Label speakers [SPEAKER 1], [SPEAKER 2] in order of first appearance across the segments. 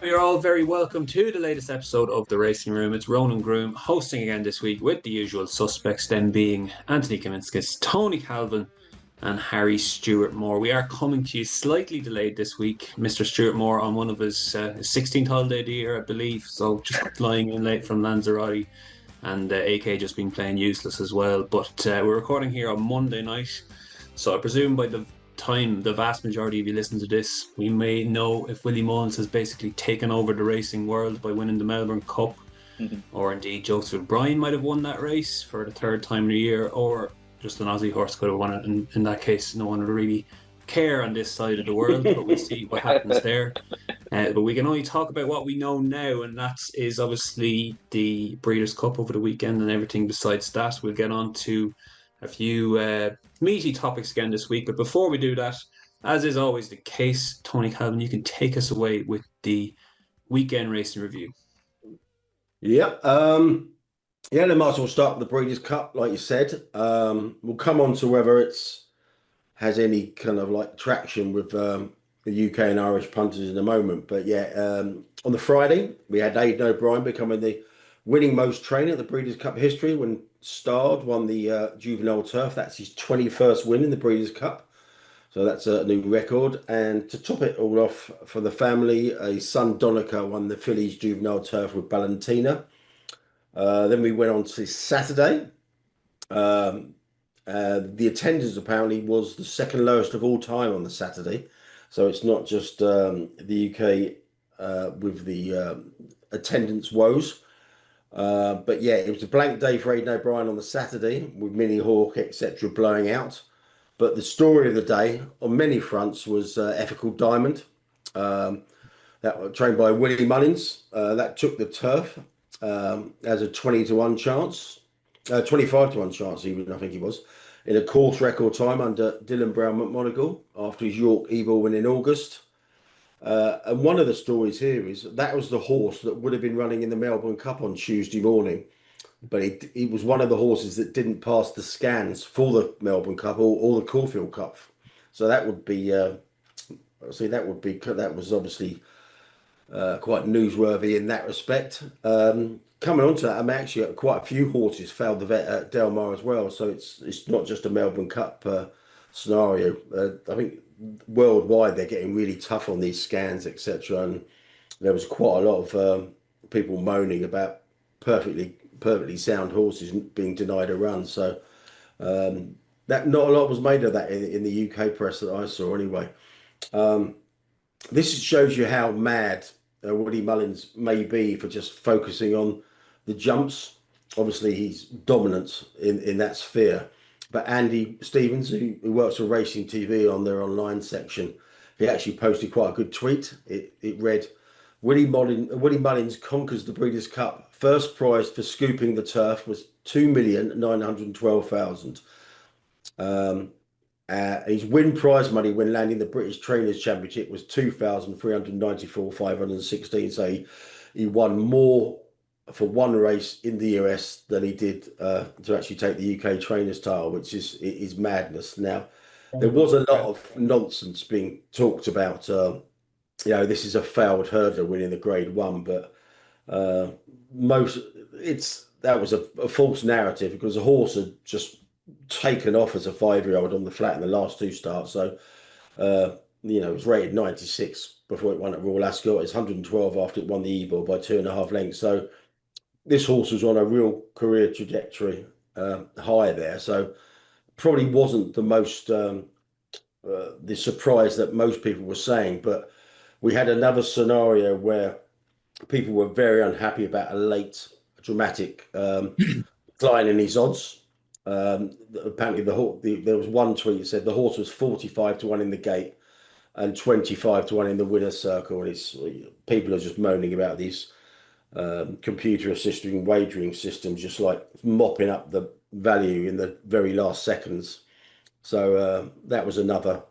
[SPEAKER 1] You're all very welcome to the latest episode of The Racing Room. It's Ronan Groom hosting again this week with the usual suspects, then being Anthony Kaminskis, Tony Calvin, and Harry Stewart Moore. We are coming to you slightly delayed this week. Mr. Stewart Moore on one of his 16th holiday of the year, I believe, so just flying in late from Lanzarote, and AK just been playing useless as well. But we're recording here on Monday night, so I presume by the time the vast majority of you listen to this, we may know if Willie Mullins has basically taken over the racing world by winning the Melbourne Cup, or indeed Joseph Bryan might have won that race for the third time in a year, or just an Aussie horse could have won it. And in that case, no one would really care on this side of the world, but we'll see what happens there. But we can only talk about what we know now, and that is obviously the Breeders' Cup over the weekend and everything besides that. We'll get on to a few meaty topics again this week. But before we do that, as is always the case, Tony Calvin, you can take us away with the weekend racing review.
[SPEAKER 2] Yeah, they might as well start with the Breeders' Cup, like you said. We'll come on to whether it's has any kind of like traction with the UK and Irish punters in a moment. But yeah, on the Friday, we had Aidan O'Brien becoming the winning most trainer at the Breeders' Cup history when Starred won the juvenile turf. That's his 21st win in the Breeders' Cup. So that's a new record. And to top it all off for the family, his son Donica won the Fillies juvenile turf with Valentina. Then we went on to Saturday. Um, the attendance apparently was the second lowest of all time on the Saturday. So it's not just the UK with the attendance woes. But yeah, it was a blank day for Aidan O'Brien on the Saturday with Mini Hawk, etc., blowing out. But the story of the day on many fronts was Ethical Diamond, that was trained by Willie Mullins. That took the turf as a 20 to 1 chance, 25 to 1 chance, even, I think he was, in a course record time under Dylan Brown McMonagle after his York Ebor win in August. And one of the stories here is that was the horse that would have been running in the Melbourne Cup on Tuesday morning, but it was one of the horses that didn't pass the scans for the Melbourne Cup or the Caulfield Cup. So that would be, that was obviously quite newsworthy in that respect. Coming on to that, I'm actually quite a few horses failed the vet at Del Mar as well, so it's not just a Melbourne Cup scenario. I think worldwide they're getting really tough on these scans, etc. And there was quite a lot of people moaning about perfectly sound horses being denied a run. So that not a lot was made of that in the UK press that I saw anyway. This shows you how mad Woody Mullins may be for just focusing on the jumps. Obviously, he's dominant in that sphere. But Andy Stevens, who works for Racing TV on their online section, he actually posted quite a good tweet. It read, Willie Mullins conquers the Breeders' Cup. First prize for scooping the turf was 2,912,000. His win prize money when landing the British Trainers' Championship was 2,394,516. So he won more for one race in the US than he did to actually take the UK Trainers title, which is madness. Now, there was a lot of nonsense being talked about. This is a failed hurdler winning the Grade One, but uh, most that was a false narrative because the horse had just taken off as a 5-year-old on the flat in the last two starts. So, it was rated 96 before it won at Royal Ascot. It's 112 after it won the Ebor by 2.5 lengths. So this horse was on a real career trajectory high there. So probably wasn't the surprise that most people were saying. But we had another scenario where people were very unhappy about a late dramatic decline in his odds. Apparently, there was one tweet that said the horse was 45 to 1 in the gate and 25 to 1 in the winner's circle. And people are just moaning about these computer assisted wagering systems, just like mopping up the value in the very last seconds. So that was another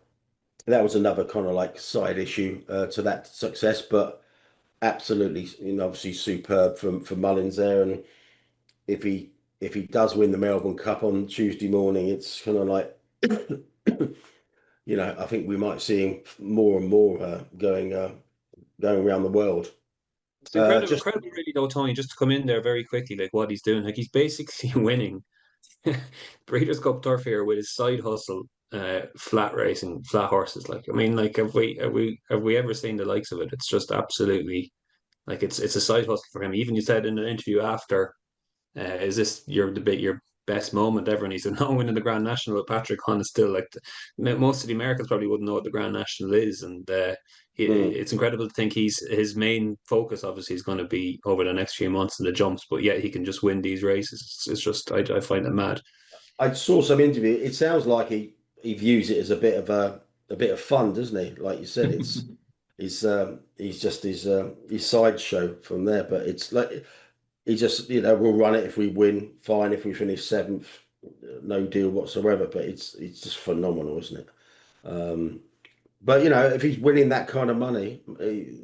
[SPEAKER 2] kind of like side issue to that success, but absolutely, obviously superb for Mullins there. And if he does win the Melbourne Cup on Tuesday morning, it's kind of like, I think we might see him more and more going around the world.
[SPEAKER 1] It's incredible,
[SPEAKER 2] Just
[SPEAKER 1] incredible, really, though, Tony, just to come in there very quickly, like what he's doing. Like he's basically winning Breeders' Cup Turf here with his side hustle, flat racing, flat horses. Like I mean, like have we ever seen the likes of it? It's just absolutely like it's a side hustle for him. Even you said in an interview after, is this your best moment ever? And he said, no, winning the Grand National with Patrick Hunt is still like most of the Americans probably wouldn't know what the Grand National is, and
[SPEAKER 2] mm,
[SPEAKER 1] it's incredible to think his main focus obviously is going to be over the next few months in the jumps, but yet he can just win these races. It's just I find it mad.
[SPEAKER 2] I saw some interview. It sounds like he views it as a bit of fun, doesn't he? Like you said, he's just his sideshow from there. But it's like he just we'll run it if we win, fine. If we finish seventh, no deal whatsoever. But it's just phenomenal, isn't it? Um, but if he's winning that kind of money, his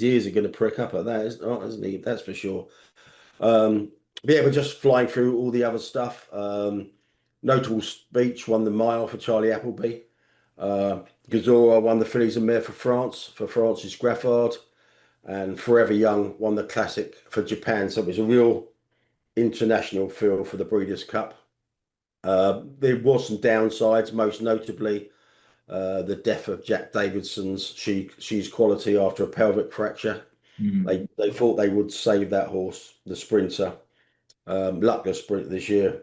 [SPEAKER 2] ears are gonna prick up at that, isn't he? That's for sure. Um, but yeah, we're just flying through all the other stuff. Notable speech won the mile for Charlie Appleby. Gazora won the Fillies and Mare for Francis Graffard. And Forever Young won the Classic for Japan. So it was a real international feel for the Breeders' Cup. There was some downsides, most notably the death of Jack Davidson's She's Quality after a pelvic fracture.
[SPEAKER 3] Mm.
[SPEAKER 2] They thought they would save that horse, the sprinter. Luckless sprint this year.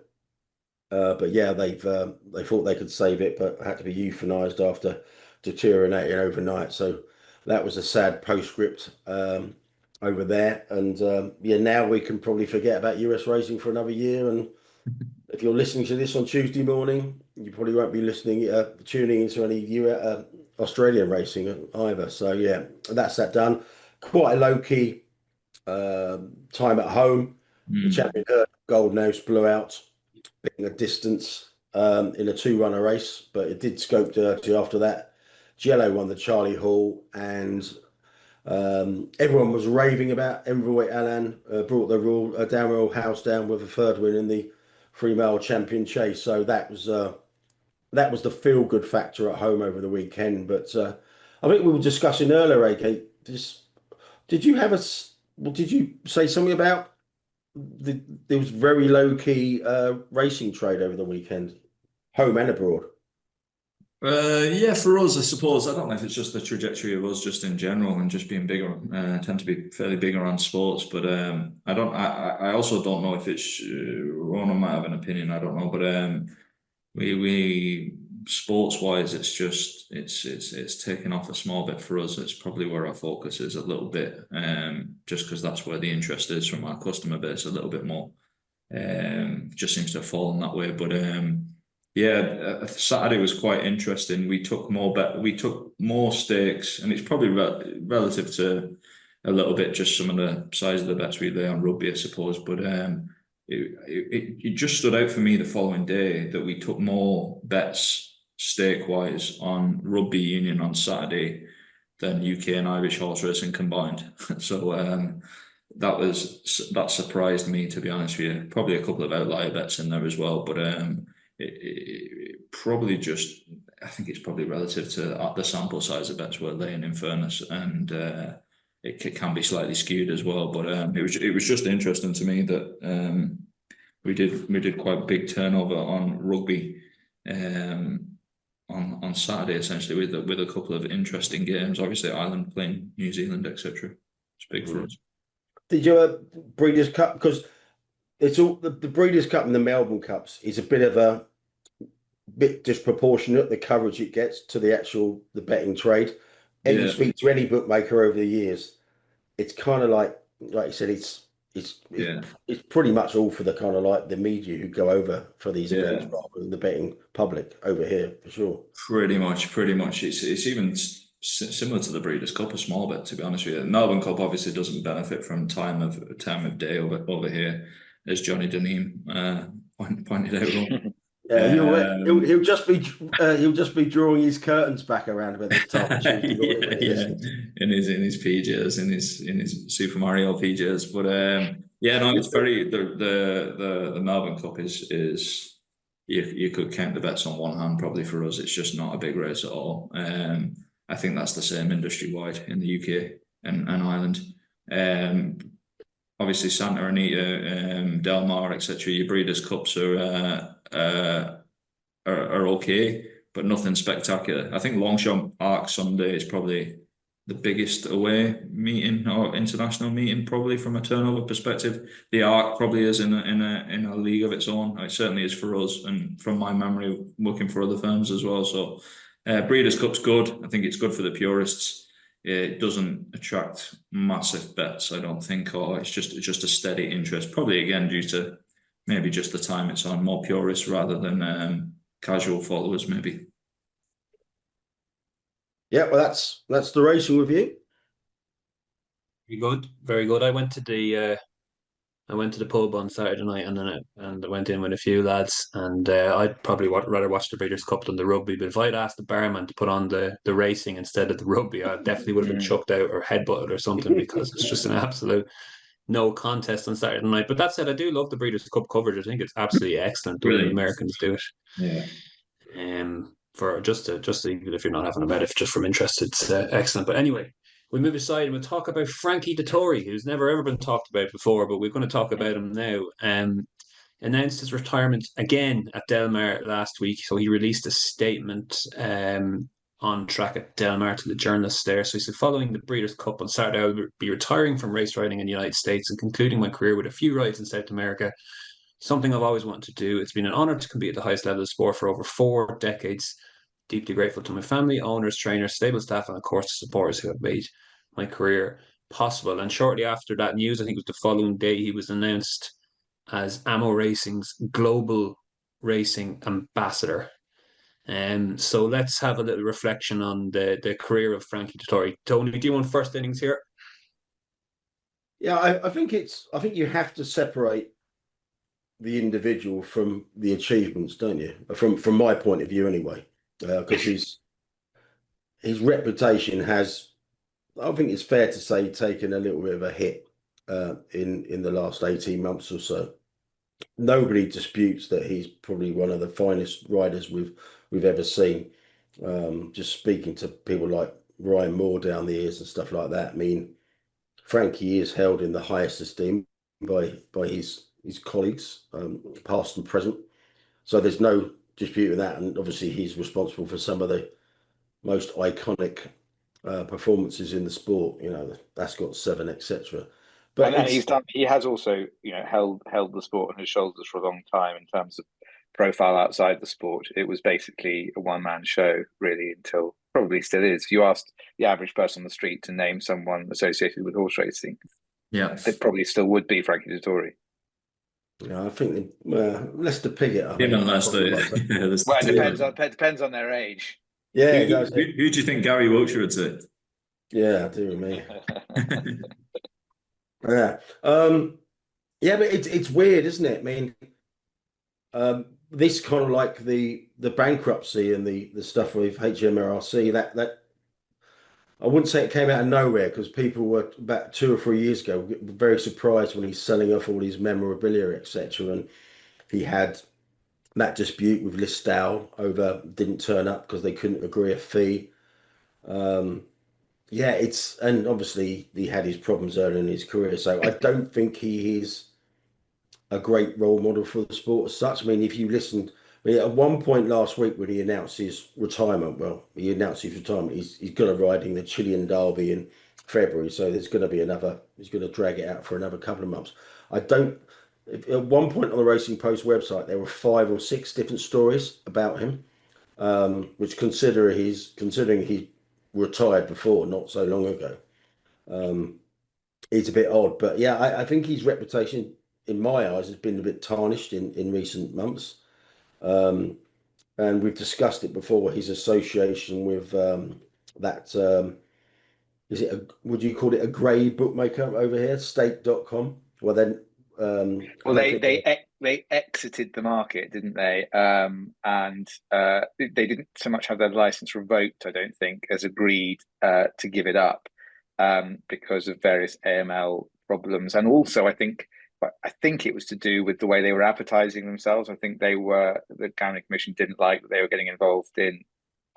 [SPEAKER 2] But yeah, they thought they could save it, but had to be euthanized after deteriorating overnight. So that was a sad postscript over there. And yeah, now we can probably forget about US racing for another year. And if you're listening to this on Tuesday morning, you probably won't be tuning into any Australian racing either. So yeah, that's that done. Quite a low key time at home. The
[SPEAKER 3] Mm.
[SPEAKER 2] champion Gold Nose blew out being a distance in a two-runner race, but it did scope dirty after that. Jello won the Charlie Hall, and everyone was raving about Envoy Alan brought the Downwell House down with a third win in the 3 mile champion chase. So that was the feel-good factor at home over the weekend. But I think we were discussing earlier, AK. Did you have did you say something about there was very low key racing trade over the weekend, home and abroad?
[SPEAKER 3] Yeah, for us, I suppose. I don't know if it's just the trajectory of us just in general and just being bigger, tend to be fairly bigger on sports. But I don't. I also don't know if it's. Rona might have an opinion. I don't know, but we sports wise, it's just it's taken off a small bit for us. It's probably where our focus is a little bit, just because that's where the interest is from our customer base a little bit more. Just seems to have fallen that way, but yeah, Saturday was quite interesting. We took more stakes, and it's probably relative to a little bit just some of the size of the bets we lay on rugby, I suppose. But it just stood out for me the following day that we took more bets stake wise on rugby union on Saturday than UK and Irish horse racing combined. So that surprised me, to be honest with you. Probably a couple of outlier bets in there as well, but it probably just, I think it's probably relative to the sample size of bets we're laying, in fairness, and it can be slightly skewed as well. But it was just interesting to me that we did quite a big turnover on rugby on Saturday, essentially with a couple of interesting games. Obviously, Ireland playing New Zealand, etc. It's big for us.
[SPEAKER 2] Did you Breeders' Cup? Because it's all the Breeders' Cup and the Melbourne Cups is a bit of a bit disproportionate, the coverage it gets to the betting trade. And you
[SPEAKER 3] Yeah,
[SPEAKER 2] speak to any bookmaker over the years, it's kind of like you said,
[SPEAKER 3] yeah,
[SPEAKER 2] it's pretty much all for the kind of like the media who go over for these events
[SPEAKER 3] yeah.
[SPEAKER 2] rather than the betting public over here for sure.
[SPEAKER 3] Pretty much. It's even similar to the Breeders' Cup, a small bit, to be honest with you. Melbourne Cup obviously doesn't benefit from time of day over here, as Johnny Deneen pointed out.
[SPEAKER 2] Yeah,
[SPEAKER 3] Um,
[SPEAKER 2] he'll just be drawing his curtains back around about this time of Tuesday morning when he
[SPEAKER 3] yeah,
[SPEAKER 2] listens.
[SPEAKER 3] in his PJs, in his Super Mario PJs. But yeah, no, it's very the Melbourne Cup is you could count the bets on one hand probably for us. It's just not a big race at all. I think that's the same industry wide in the UK. and Ireland. Obviously, Santa Anita, Del Mar, etc. Your Breeders' Cups are okay, but nothing spectacular. I think Longchamp Arc Sunday is probably the biggest away meeting or international meeting, probably from a turnover perspective. The Arc probably is in a league of its own. It certainly is for us, and from my memory, working for other firms as well. So, Breeders' Cup's good. I think it's good for the purists. It doesn't attract massive bets, I don't think, or it's just a steady interest. Probably again due to maybe just the time it's on, more purists rather than casual followers, maybe.
[SPEAKER 2] Yeah, well, that's the racing review.
[SPEAKER 1] Very good, very good. I went to the pub on Saturday night, and I went in with a few lads, and I'd probably rather watch the Breeders' Cup than the rugby. But if I'd asked the barman to put on the racing instead of the rugby, I definitely would have been chucked out or headbutted or something, because it's just an absolute no contest on Saturday night. But that said, I do love the Breeders' Cup coverage. I think it's absolutely excellent the way the
[SPEAKER 3] Brilliant.
[SPEAKER 1] Americans do it.
[SPEAKER 3] Yeah.
[SPEAKER 1] For just even if you're not having a bet, if just from interest, it's excellent. But anyway, we move aside and we'll talk about Frankie Dettori, who's never ever been talked about before, but we're going to talk about him now. Announced his retirement again at Del Mar last week, so he released a statement on track at Del Mar to the journalists there. So he said, following the Breeders' Cup on Saturday, I will be retiring from race riding in the United States and concluding my career with a few rides in South America. Something I've always wanted to do. It's been an honor to compete at the highest level of sport for over 4 decades. Deeply grateful to my family, owners, trainers, stable staff, and of course the supporters who have made my career possible. And shortly after that news, I think it was the following day, he was announced as AMO Racing's global racing ambassador. So let's have a little reflection on the career of Frankie Dettori. Tony, do you want first innings here?
[SPEAKER 2] Yeah, I think you have to separate the individual from the achievements, don't you? From my point of view, anyway, because his reputation has, I think it's fair to say, taken a little bit of a hit in the last 18 months or so. Nobody disputes that he's probably one of the finest riders we've ever seen. Just speaking to people like Ryan Moore down the years and stuff like that. I mean, Frankie is held in the highest esteem by his colleagues, past and present. So there's no disputing that, and obviously he's responsible for some of the most iconic performances in the sport. You know, the Ascot 7, etc. But
[SPEAKER 4] and he's done. He has also, held the sport on his shoulders for a long time in terms of profile outside the sport. It was basically a one-man show, really, until probably still is. If you asked the average person on the street to name someone associated with horse racing,
[SPEAKER 3] Yeah,
[SPEAKER 4] it probably still would be Frankie Dettori.
[SPEAKER 2] I think Lester Piggott.
[SPEAKER 3] even Lester.
[SPEAKER 4] Well, it depends on their age.
[SPEAKER 2] Yeah,
[SPEAKER 3] who do you think Gary Wiltshire would say?
[SPEAKER 2] Yeah, do me. Yeah. Yeah, but it's weird, isn't it? I mean, this kind of like the bankruptcy and the stuff with HMRC, that I wouldn't say it came out of nowhere, because people were about 2 or 3 years ago very surprised when he's selling off all his memorabilia, etc. And he had that dispute with Listowel over, didn't turn up because they couldn't agree a fee. Yeah, and obviously he had his problems early in his career, so I don't think he is a great role model for the sport as such. I mean, if you listened, at one point last week when he announced his retirement, he's going to ride in the Chilean Derby in February, so there's going to be he's going to drag it out for another couple of months. At one point on the Racing Post website, there were 5 or 6 different stories about him, which considering he retired before, not so long ago. It's a bit odd, but yeah, I think his reputation, in my eyes, has been a bit tarnished in recent months. And we've discussed it before, his association with would you call it a grey bookmaker over here, stake.com? Well, then,
[SPEAKER 4] they exited the market, didn't they? And they didn't so much have their license revoked, I don't think, as agreed to give it up because of various AML problems, and also I think it was to do with the way they were advertising themselves. I think the Gambling Commission didn't like that they were getting involved in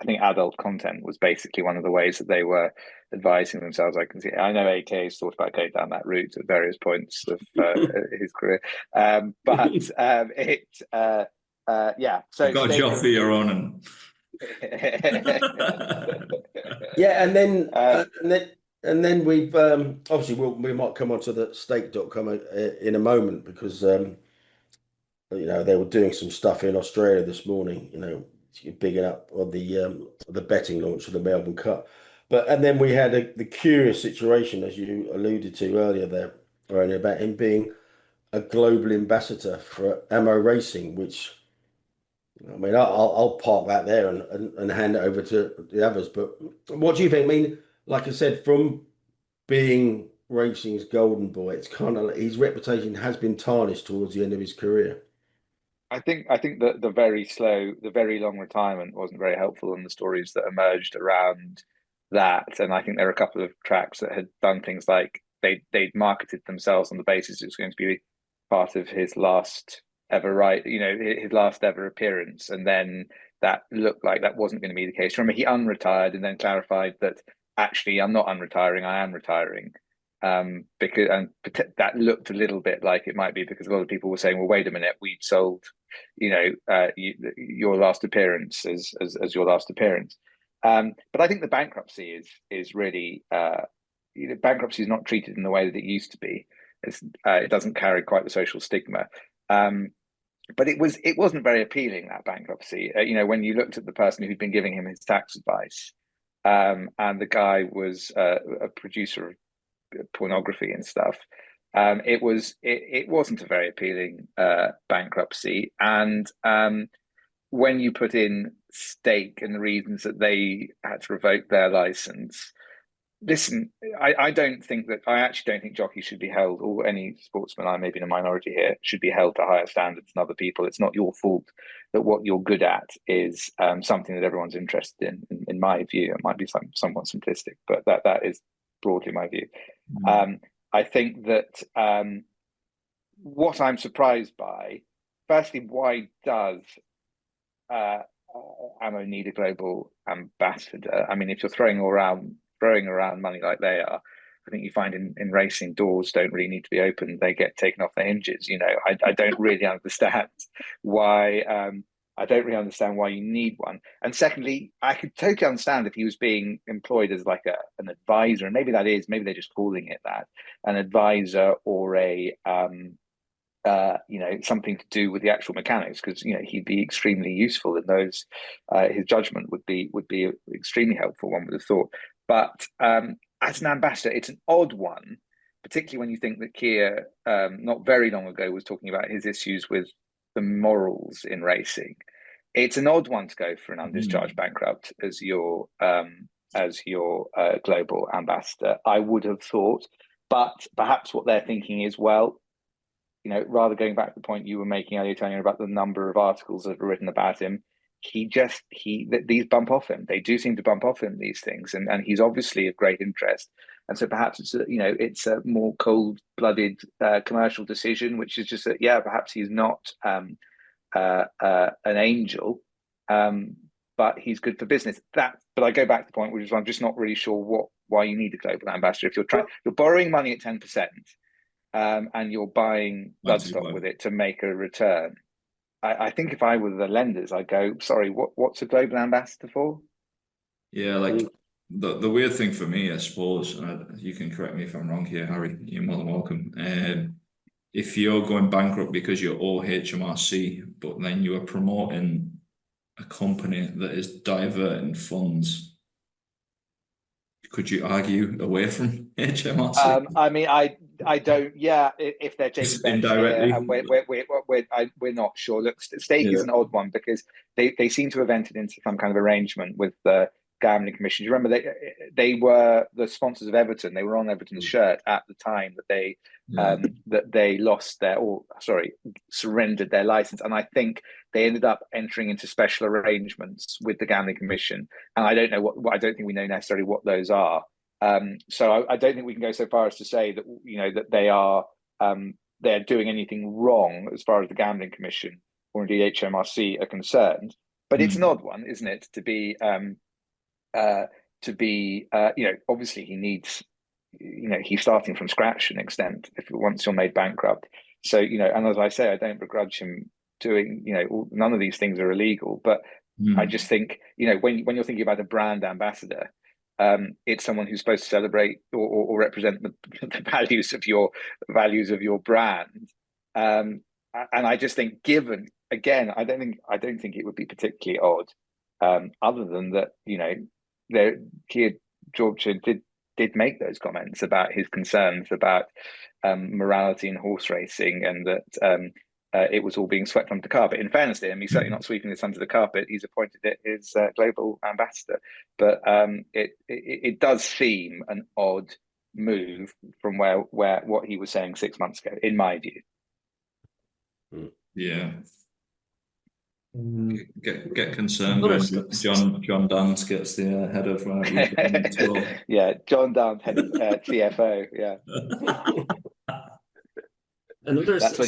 [SPEAKER 4] I think adult content was basically one of the ways that they were advising themselves. I know AK has thought about going down that route at various points of his career, yeah. So
[SPEAKER 3] You've got Geoffrey you're on, and
[SPEAKER 2] yeah, and then we've obviously we might come on to the stake.com in a moment, because they were doing some stuff in Australia this morning, bigging up on the betting launch of the Melbourne Cup. And then we had the curious situation, as you alluded to earlier there, Ronnie, about him being a global ambassador for AMO Racing, which, I mean, I'll park that there and hand it over to the others. But what do you think? I mean, like I said, from being racing's golden boy, it's kind of like his reputation has been tarnished towards the end of his career.
[SPEAKER 4] I think that the very long retirement wasn't very helpful in the stories that emerged around that. And I think there are a couple of tracks that had done things like they'd marketed themselves on the basis it was going to be part of his last ever his last ever appearance, and then that looked like that wasn't going to be the case. Remember, he unretired and then clarified that actually I'm not unretiring, I am retiring. Because that looked a little bit like it might be because a lot of people were saying, well, wait a minute, we'd sold, your last appearance as your last appearance. But I think the bankruptcy is really, bankruptcy is not treated in the way that it used to be. It doesn't carry quite the social stigma. But it wasn't very appealing, that bankruptcy. When you looked at the person who'd been giving him his tax advice, and the guy was a producer of pornography and stuff. It wasn't a very appealing bankruptcy. And when you put in stake and the reasons that they had to revoke their license, listen, I actually don't think jockeys should be held, or any sportsman, I may be in a minority here, should be held to higher standards than other people. It's not your fault that what you're good at is something that everyone's interested in. In my view, it might be somewhat simplistic, but that is broadly my view. I think that what I'm surprised by, firstly, why does AMO need a global ambassador? I mean, if you're throwing around money like they are, I think you find in racing, doors don't really need to be opened; they get taken off their hinges. I don't really understand why. I don't really understand why you need one. And secondly, I could totally understand if he was being employed as like an advisor, and maybe they're just calling it that, an advisor, or a something to do with the actual mechanics, because he'd be extremely useful in those. His judgment would be extremely helpful, one would have thought. But as an ambassador, it's an odd one, particularly when you think that Kia not very long ago was talking about his issues with the morals in racing. It's an odd one to go for an undischarged bankrupt as your global ambassador, I would have thought. But perhaps what they're thinking is, well, rather going back to the point you were making earlier, Tony, about the number of articles that are written about him, these bump off him. They do seem to bump off him, these things, and he's obviously of great interest. And so perhaps it's a more cold-blooded commercial decision, which is just that, perhaps he's not an angel, but he's good for business. But I go back to the point, which is I'm just not really sure why you need a global ambassador if you're borrowing money at 10%, and you're buying bloodstock with it to make a return. I think if I were the lenders, I'd go, sorry, what's a global ambassador for?
[SPEAKER 3] Yeah, like the weird thing for me, I suppose, and you can correct me if I'm wrong here, Harry, you're more than welcome. If you're going bankrupt because you're HMRC, but then you are promoting a company that is diverting funds, could you argue away from HMRC?
[SPEAKER 4] I mean, I don't. Yeah, if they're taking
[SPEAKER 3] indirectly,
[SPEAKER 4] and we're not sure. Look, stake is an odd one because they seem to have entered into some kind of arrangement with the Gambling Commission. Do you remember they were the sponsors of Everton? They were on Everton's shirt at the time that they surrendered their license, and I think they ended up entering into special arrangements with the Gambling Commission. And I don't know I don't think we know necessarily what those are. So I don't think we can go so far as to say that that they're doing anything wrong as far as the Gambling Commission or indeed HMRC are concerned. But it's an odd one, isn't it, to be to be, obviously he needs, he's starting from scratch to an extent if once you're made bankrupt. So, and as I say, I don't begrudge him doing, none of these things are illegal, but I just think, when you're thinking about a brand ambassador, it's someone who's supposed to celebrate or represent the values of your brand. And I just think, given again, I don't think it would be particularly odd, other than that, Georgia did make those comments about his concerns about morality in horse racing, and that it was all being swept under the carpet. In fairness to him, he's certainly not sweeping this under the carpet. He's appointed it his global ambassador. But it does seem an odd move from where what he was saying 6 months ago, in my view.
[SPEAKER 3] Yeah. Get concerned when John Dance gets the head of
[SPEAKER 4] yeah, John Dance, head of CFO. Yeah.
[SPEAKER 1] Another
[SPEAKER 4] that's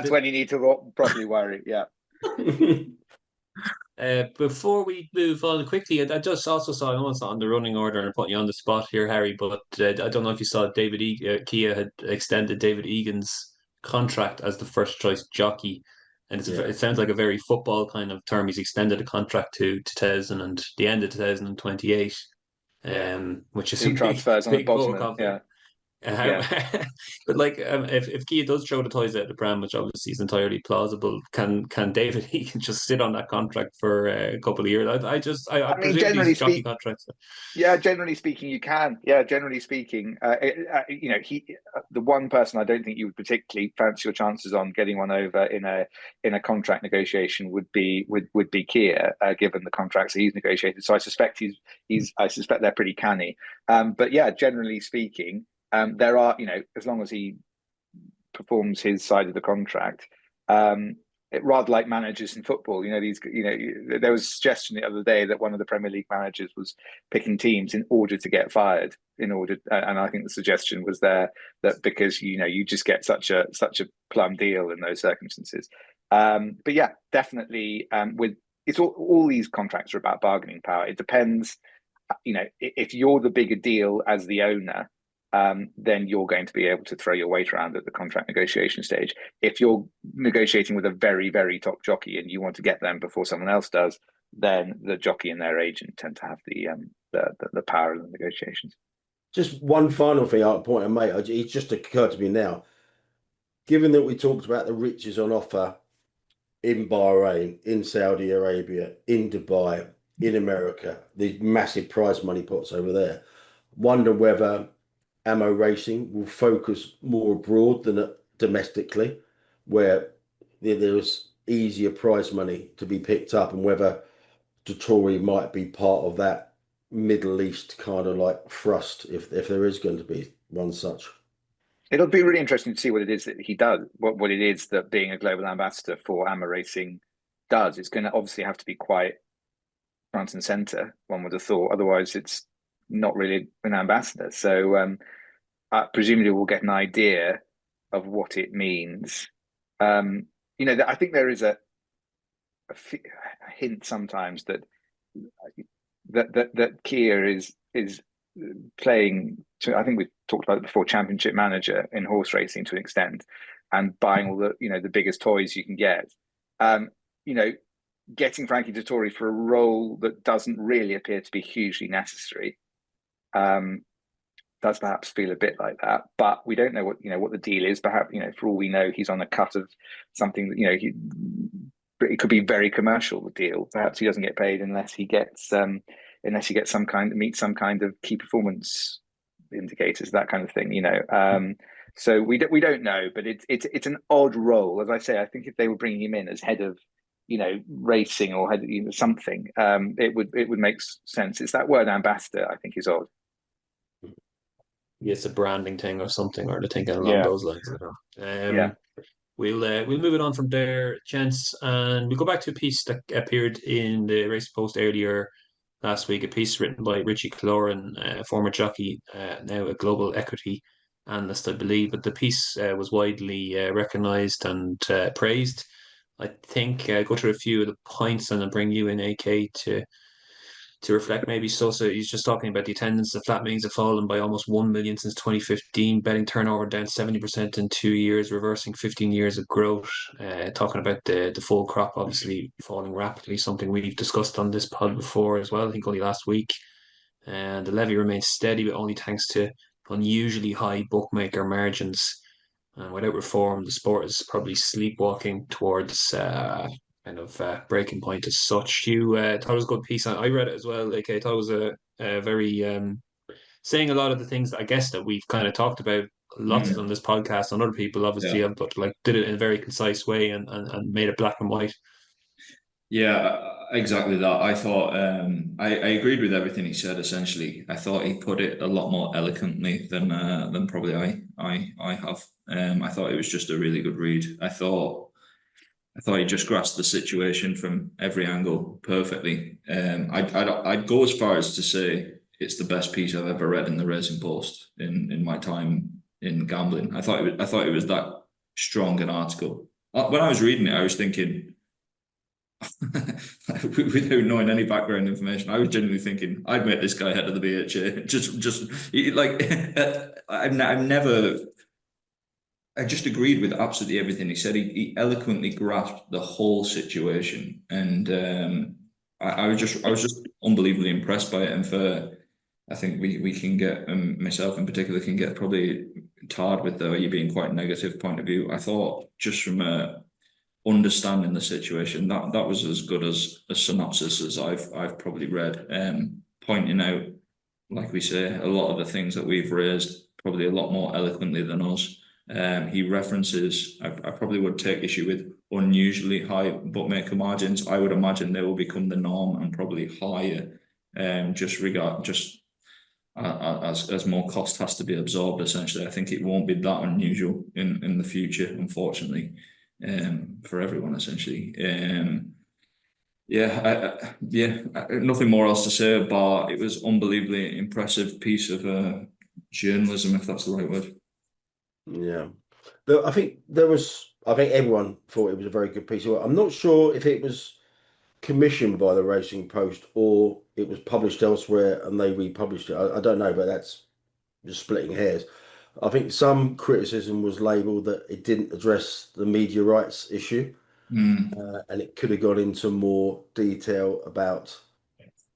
[SPEAKER 4] when you need to properly worry. Yeah.
[SPEAKER 1] Before we move on quickly, I just also saw, I know it's not on the running order and I'm putting you on the spot here, Harry, but I don't know if you saw Kia had extended David Egan's contract as the first choice jockey. And it sounds like a very football kind of term. He's extended the contract to 2000 and the end of 2028, which is
[SPEAKER 4] he transfers on the bottom. Yeah.
[SPEAKER 1] But if Kia does throw the toys out of the pram, which obviously is entirely plausible, can David Egan just sit on that contract for a couple of years? I presume
[SPEAKER 4] generally
[SPEAKER 1] these jockey contracts.
[SPEAKER 4] Yeah, generally speaking, you can. Yeah, generally speaking, the one person I don't think you would particularly fancy your chances on getting one over in a contract negotiation would be Kia, given the contracts that he's negotiated. So I suspect I suspect they're pretty canny. But yeah, generally speaking. There are, as long as he performs his side of the contract, rather like managers in football, there was a suggestion the other day that one of the Premier League managers was picking teams in order to get fired, and I think the suggestion was there that because you just get such a plum deal in those circumstances. But yeah, definitely, it's all these contracts are about bargaining power. It depends, if you're the bigger deal as the owner. Then you're going to be able to throw your weight around at the contract negotiation stage. If you're negotiating with a very, very top jockey and you want to get them before someone else does, then the jockey and their agent tend to have the power of the negotiations.
[SPEAKER 2] Just one final thing I'll point out, mate. It just occurred to me now. Given that we talked about the riches on offer in Bahrain, in Saudi Arabia, in Dubai, in America, these massive prize money pots over there, wonder whether AMO Racing will focus more abroad than domestically, where there's easier prize money to be picked up, and whether Dettori might be part of that Middle East kind of like thrust, if there is going to be one such.
[SPEAKER 4] It'll be really interesting to see what it is that he does, what it is that being a global ambassador for AMO Racing does. It's going to obviously have to be quite front and center, one would have thought. Otherwise, it's not really an ambassador. So presumably we'll get an idea of what it means. I think there is a hint sometimes that Kia is playing to, I think we've talked about it before, championship manager in horse racing to an extent, and buying all the the biggest toys you can get. Getting Frankie Dettori for a role that doesn't really appear to be hugely necessary does perhaps feel a bit like that, but we don't know what the deal is. Perhaps for all we know, he's on a cut of something that it could be very commercial, the deal. Perhaps he doesn't get paid unless he gets some kind of key performance indicators, that kind of thing. So we don't know, but it's an odd role. As I say, I think if they were bringing him in as head of racing or head of something, it would make sense. It's that word ambassador, I think, is odd.
[SPEAKER 1] It's a branding thing or something, or they're thinking along those lines. We'll move it on from there, gents, and we'll go back to a piece that appeared in the Race Post earlier last week. A piece written by Richie, former jockey, now a global equity analyst, I believe. But the piece was widely recognised and praised. I think go through a few of the points and then bring you in, AK, to to reflect maybe Sosa. He's just talking about the attendance. The flat meetings have fallen by almost 1 million since 2015. Betting turnover down 70% in 2 years, reversing 15 years of growth. Talking about the full crop obviously falling rapidly, something we've discussed on this pod before as well, I think only last week. And the levy remains steady, but only thanks to unusually high bookmaker margins. And without reform, the sport is probably sleepwalking towards breaking point as such. You thought it was a good piece. I read it as well. Like, I thought it was a very saying a lot of the things that I guess that we've kind of talked about lots on this podcast, and other people obviously have, but like did it in a very concise way and made it black and white.
[SPEAKER 3] Yeah, exactly that. I thought I agreed with everything he said. Essentially, I thought he put it a lot more eloquently than probably I have. I thought it was just a really good read. I thought he just grasped the situation from every angle perfectly. I'd go as far as to say it's the best piece I've ever read in the Racing Post in my time in gambling. I thought it was that strong an article. When I was reading it, I was thinking, without knowing any background information, I was genuinely thinking I'd make this guy head of the BHA. Just like I just agreed with absolutely everything he said. He eloquently grasped the whole situation, and I was just unbelievably impressed by it. And I think we can get, myself in particular, can get probably tarred with you being quite negative point of view. I thought just from understanding the situation, that was as good as a synopsis as I've probably read. Pointing out, like we say, a lot of the things that we've raised probably a lot more eloquently than us. He references, I probably would take issue with unusually high bookmaker margins. I would imagine they will become the norm and probably higher, as more cost has to be absorbed. Essentially, I think it won't be that unusual in the future, unfortunately, for everyone. Essentially, nothing more else to say. But it was unbelievably impressive piece of journalism, if that's the right word.
[SPEAKER 2] Yeah, I think everyone thought it was a very good piece of work. I'm not sure if it was commissioned by the Racing Post or it was published elsewhere and they republished it. I don't know, but that's just splitting hairs. I think some criticism was labelled that it didn't address the media rights issue, and it could have gone into more detail about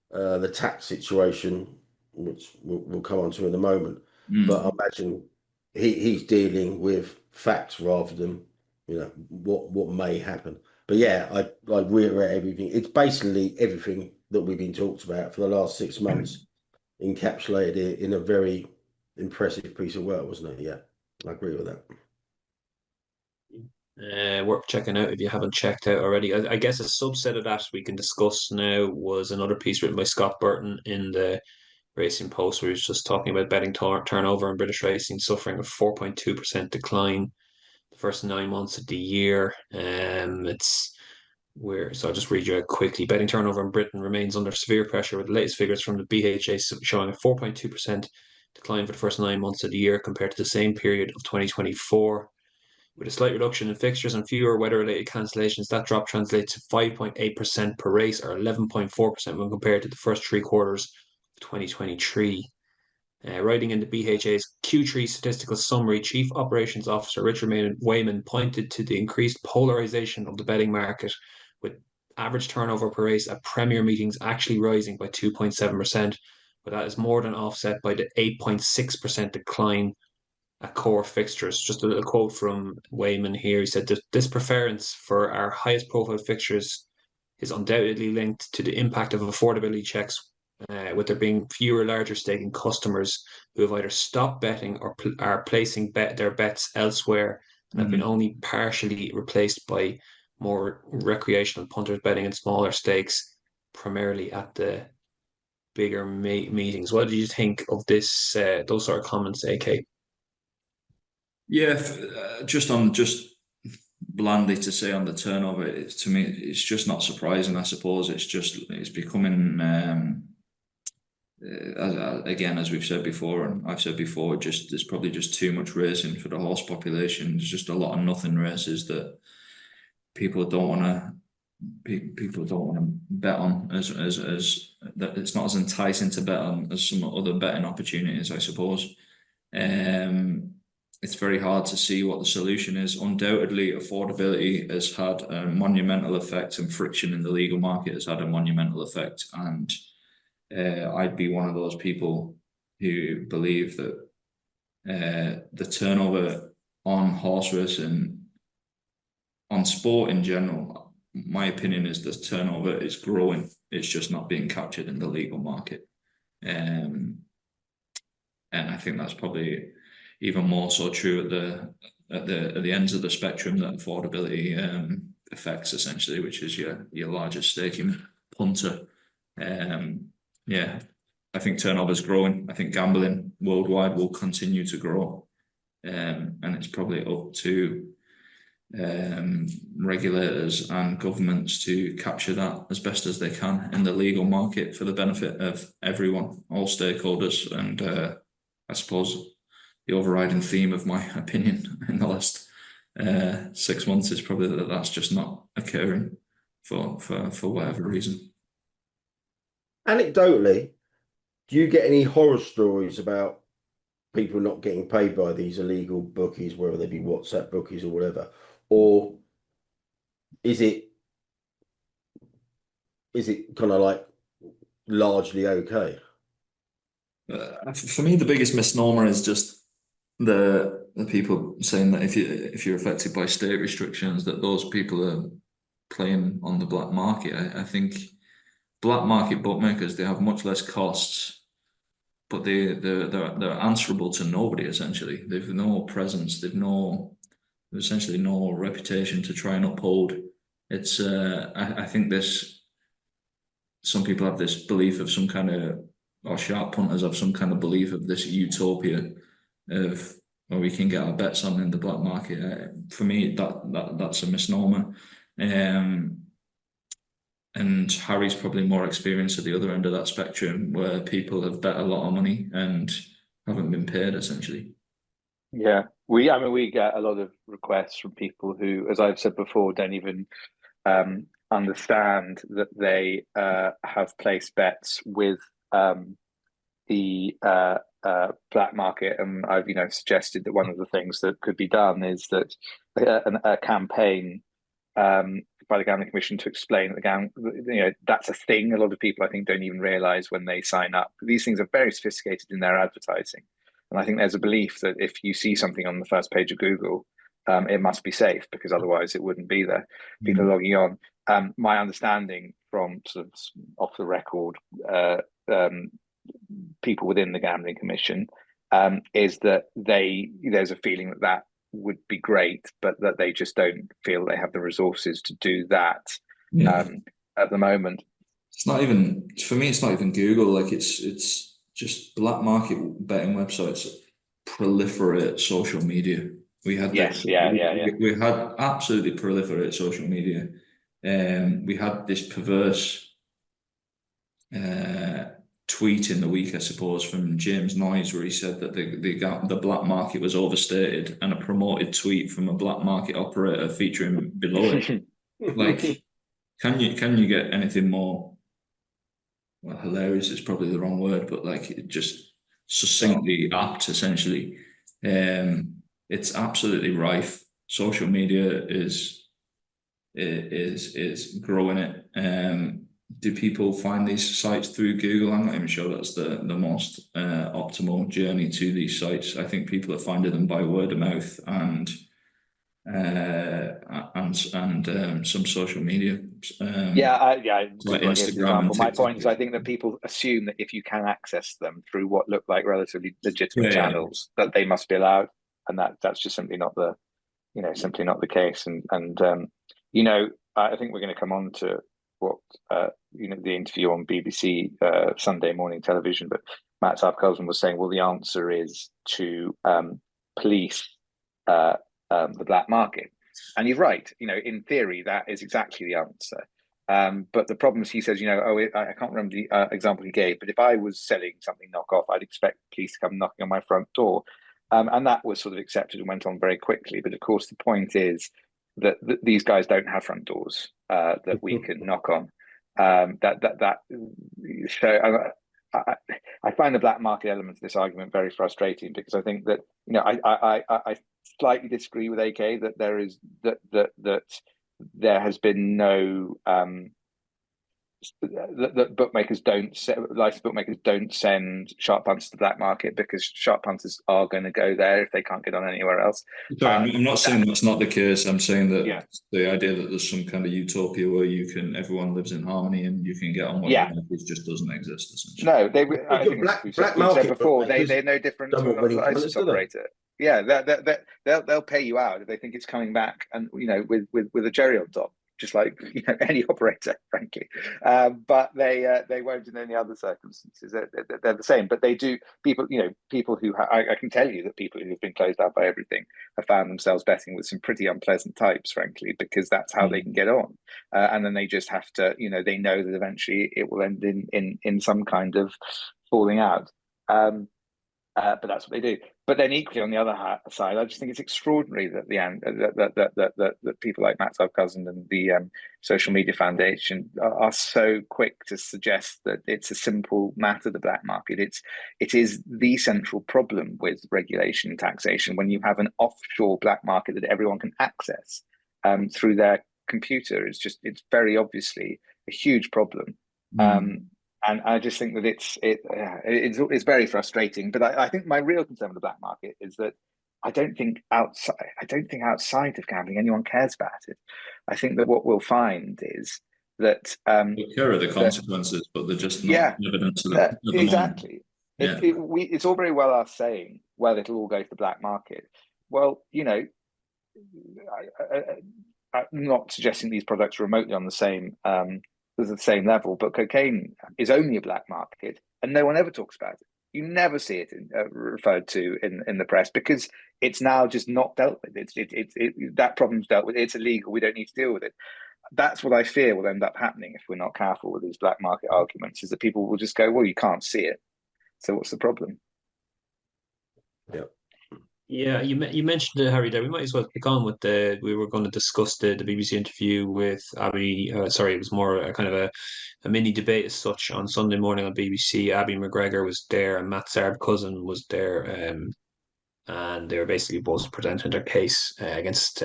[SPEAKER 2] the tax situation, which we'll come on to in a moment. But I imagine he's dealing with facts rather than what may happen. But yeah, I reiterate everything. It's basically everything that we've been talked about for the last 6 months encapsulated in a very impressive piece of work, wasn't it? Yeah, I agree with that.
[SPEAKER 1] Worth checking out if you haven't checked out already. I guess a subset of that we can discuss now was another piece written by Scott Burton in the Racing Post, where he was just talking about betting turnover in British racing suffering a 4.2% decline the first 9 months of the year. So I'll just read you out quickly. Betting turnover in Britain remains under severe pressure, with the latest figures from the BHA showing a 4.2% decline for the first 9 months of the year compared to the same period of 2024. With a slight reduction in fixtures and fewer weather-related cancellations, that drop translates to 5.8% per race, or 11.4% when compared to the first 3 quarters of 2023. Writing in the BHA's Q3 statistical summary, Chief Operations Officer Richard Wayman pointed to the increased polarisation of the betting market, with average turnover per race at Premier meetings actually rising by 2.7%, but that is more than offset by the 8.6% decline at core fixtures. Just a little quote from Wayman here. He said that this preference for our highest profile fixtures is undoubtedly linked to the impact of affordability checks, with there being fewer larger staking customers who have either stopped betting or are placing their bets elsewhere and have been only partially replaced by more recreational punters betting in smaller stakes, primarily at the bigger meetings. What do you think of this? Those sort of comments, AK?
[SPEAKER 3] Yeah, just blandly to say on the turnover, to me, it's just not surprising. I suppose it's becoming, again, as we've said before, and I've said before, there's probably just too much racing for the horse population. There's just a lot of nothing races that people don't want to people don't want to bet on as that. It's not as enticing to bet on as some other betting opportunities, I suppose. It's very hard to see what the solution is. Undoubtedly, affordability has had a monumental effect, and friction in the legal market has had a monumental effect. And I'd be one of those people who believe that the turnover on horse racing, on sport in general, my opinion is the turnover is growing. It's just not being captured in the legal market. And I think that's probably even more so true at the ends of the spectrum that affordability affects, essentially, which is your largest staking punter. Yeah, I think turnover is growing. I think gambling worldwide will continue to grow, and it's probably up to regulators and governments to capture that as best as they can in the legal market for the benefit of everyone, all stakeholders. And I suppose the overriding theme of my opinion in the last 6 months is probably that that's just not occurring for whatever reason.
[SPEAKER 2] Anecdotally, do you get any horror stories about people not getting paid by these illegal bookies, whether they be WhatsApp bookies or whatever? Or is it kind of like largely okay?
[SPEAKER 3] For me, the biggest misnomer is just the people saying that if you're affected by state restrictions, that those people are playing on the black market. I think black market bookmakers, they have much less costs, but they're answerable to nobody, essentially. They've no presence, they've essentially no reputation to try and uphold. It's I think some people have this belief of some kind of, or sharp punters have some kind of belief of this utopia of where we can get our bets on in the black market. For me, that's a misnomer. And Harry's probably more experienced at the other end of that spectrum, where people have bet a lot of money and haven't been paid, essentially.
[SPEAKER 4] Yeah, we get a lot of requests from people who, as I've said before, don't even understand that they have placed bets with the black market. And I've suggested that one of the things that could be done is that a campaign by the Gambling Commission to explain that that's a thing. A lot of people, I think, don't even realise when they sign up. These things are very sophisticated in their advertising, and I think there's a belief that if you see something on the first page of Google, it must be safe, because otherwise it wouldn't be there. People are logging on. My understanding from sort of off the record people within the Gambling Commission is that there's a feeling that would be great, but that they just don't feel they have the resources to do that at the moment.
[SPEAKER 3] It's not even, for me, it's not even Google. Like it's just black market betting websites proliferate social media. We had
[SPEAKER 4] we
[SPEAKER 3] had absolutely proliferate social media. We had this perverse tweet in the week, I suppose, from James Noyes, where he said that the black market was overstated, and a promoted tweet from a black market operator featuring below it. Like, can you get anything more? Well, hilarious is probably the wrong word, but like it just succinctly apt, essentially. It's absolutely rife. Social media is growing it. Do people find these sites through Google? I'm not even sure that's the most optimal journey to these sites. I think people are finding them by word of mouth and some social media.
[SPEAKER 4] Like Instagram. My point is, I think that people assume that if you can access them through what look like relatively legitimate channels, that they must be allowed, and that's just simply not the case. And I think we're going to come on to what the interview on BBC Sunday morning television, but Matt Southcosman was saying, well, the answer is to police the black market. And he's right. In theory, that is exactly the answer. But the problem is, he says, I can't remember the example he gave, but if I was selling something knockoff, I'd expect police to come knocking on my front door. And that was sort of accepted and went on very quickly. But of course, the point is that these guys don't have front doors. that we can knock on. So I find the black market element of this argument very frustrating, because I think that, you know, I slightly disagree with AK that there is that there has been no that bookmakers licensed bookmakers don't send sharp punters to the black market, because sharp punters are going to go there if they can't get on anywhere else.
[SPEAKER 3] Sorry, I'm not saying that's not the case. I'm saying that
[SPEAKER 4] Yeah.
[SPEAKER 3] the idea that there's some kind of utopia where everyone lives in harmony and you can get on what you want, it just doesn't exist, essentially.
[SPEAKER 4] No, I think we've said before, they're no different to a license operator. Yeah, they'll pay you out if they think it's coming back, and, you know, with a cherry on top, just like, you know, any operator, frankly. But they won't in any other circumstances. They're the same. But they do. People who I can tell you that people who have been closed out by everything have found themselves betting with some pretty unpleasant types, frankly, because that's how they can get on. And then they just have to, you know, they know that eventually it will end in some kind of falling out. But that's what they do. But then equally, on the other side, I just think it's extraordinary that that people like Matt's cousin and the Social Media Foundation are so quick to suggest that it's a simple matter, the black market. It is the central problem with regulation and taxation, when you have an offshore black market that everyone can access through their computer. It's very obviously a huge problem. And I just think that it's very frustrating. But I think my real concern with the black market is that I don't think outside of gambling anyone cares about it. I think that what we'll find is that
[SPEAKER 3] here are the consequences, but they're just not evident to them.
[SPEAKER 4] Exactly. It's all very well us saying, well, it'll all go to the black market. Well, you know, I'm not suggesting these products are remotely on the same level, but cocaine is only a black market, and no one ever talks about it. You never see it referred to in the press, because it's now just not dealt with. That problem's dealt with. It's illegal. We don't need to deal with it. That's what I fear will end up happening if we're not careful with these black market arguments, is that people will just go, well, you can't see it, so what's the problem?
[SPEAKER 1] Yeah, you mentioned it, Harry, there. We might as well kick on with we were going to discuss the BBC interview with Abby. Sorry, it was more a kind of a mini debate as such on Sunday morning on BBC. Abby McGregor was there and Matt's cousin was there, and they were basically both presenting their case against.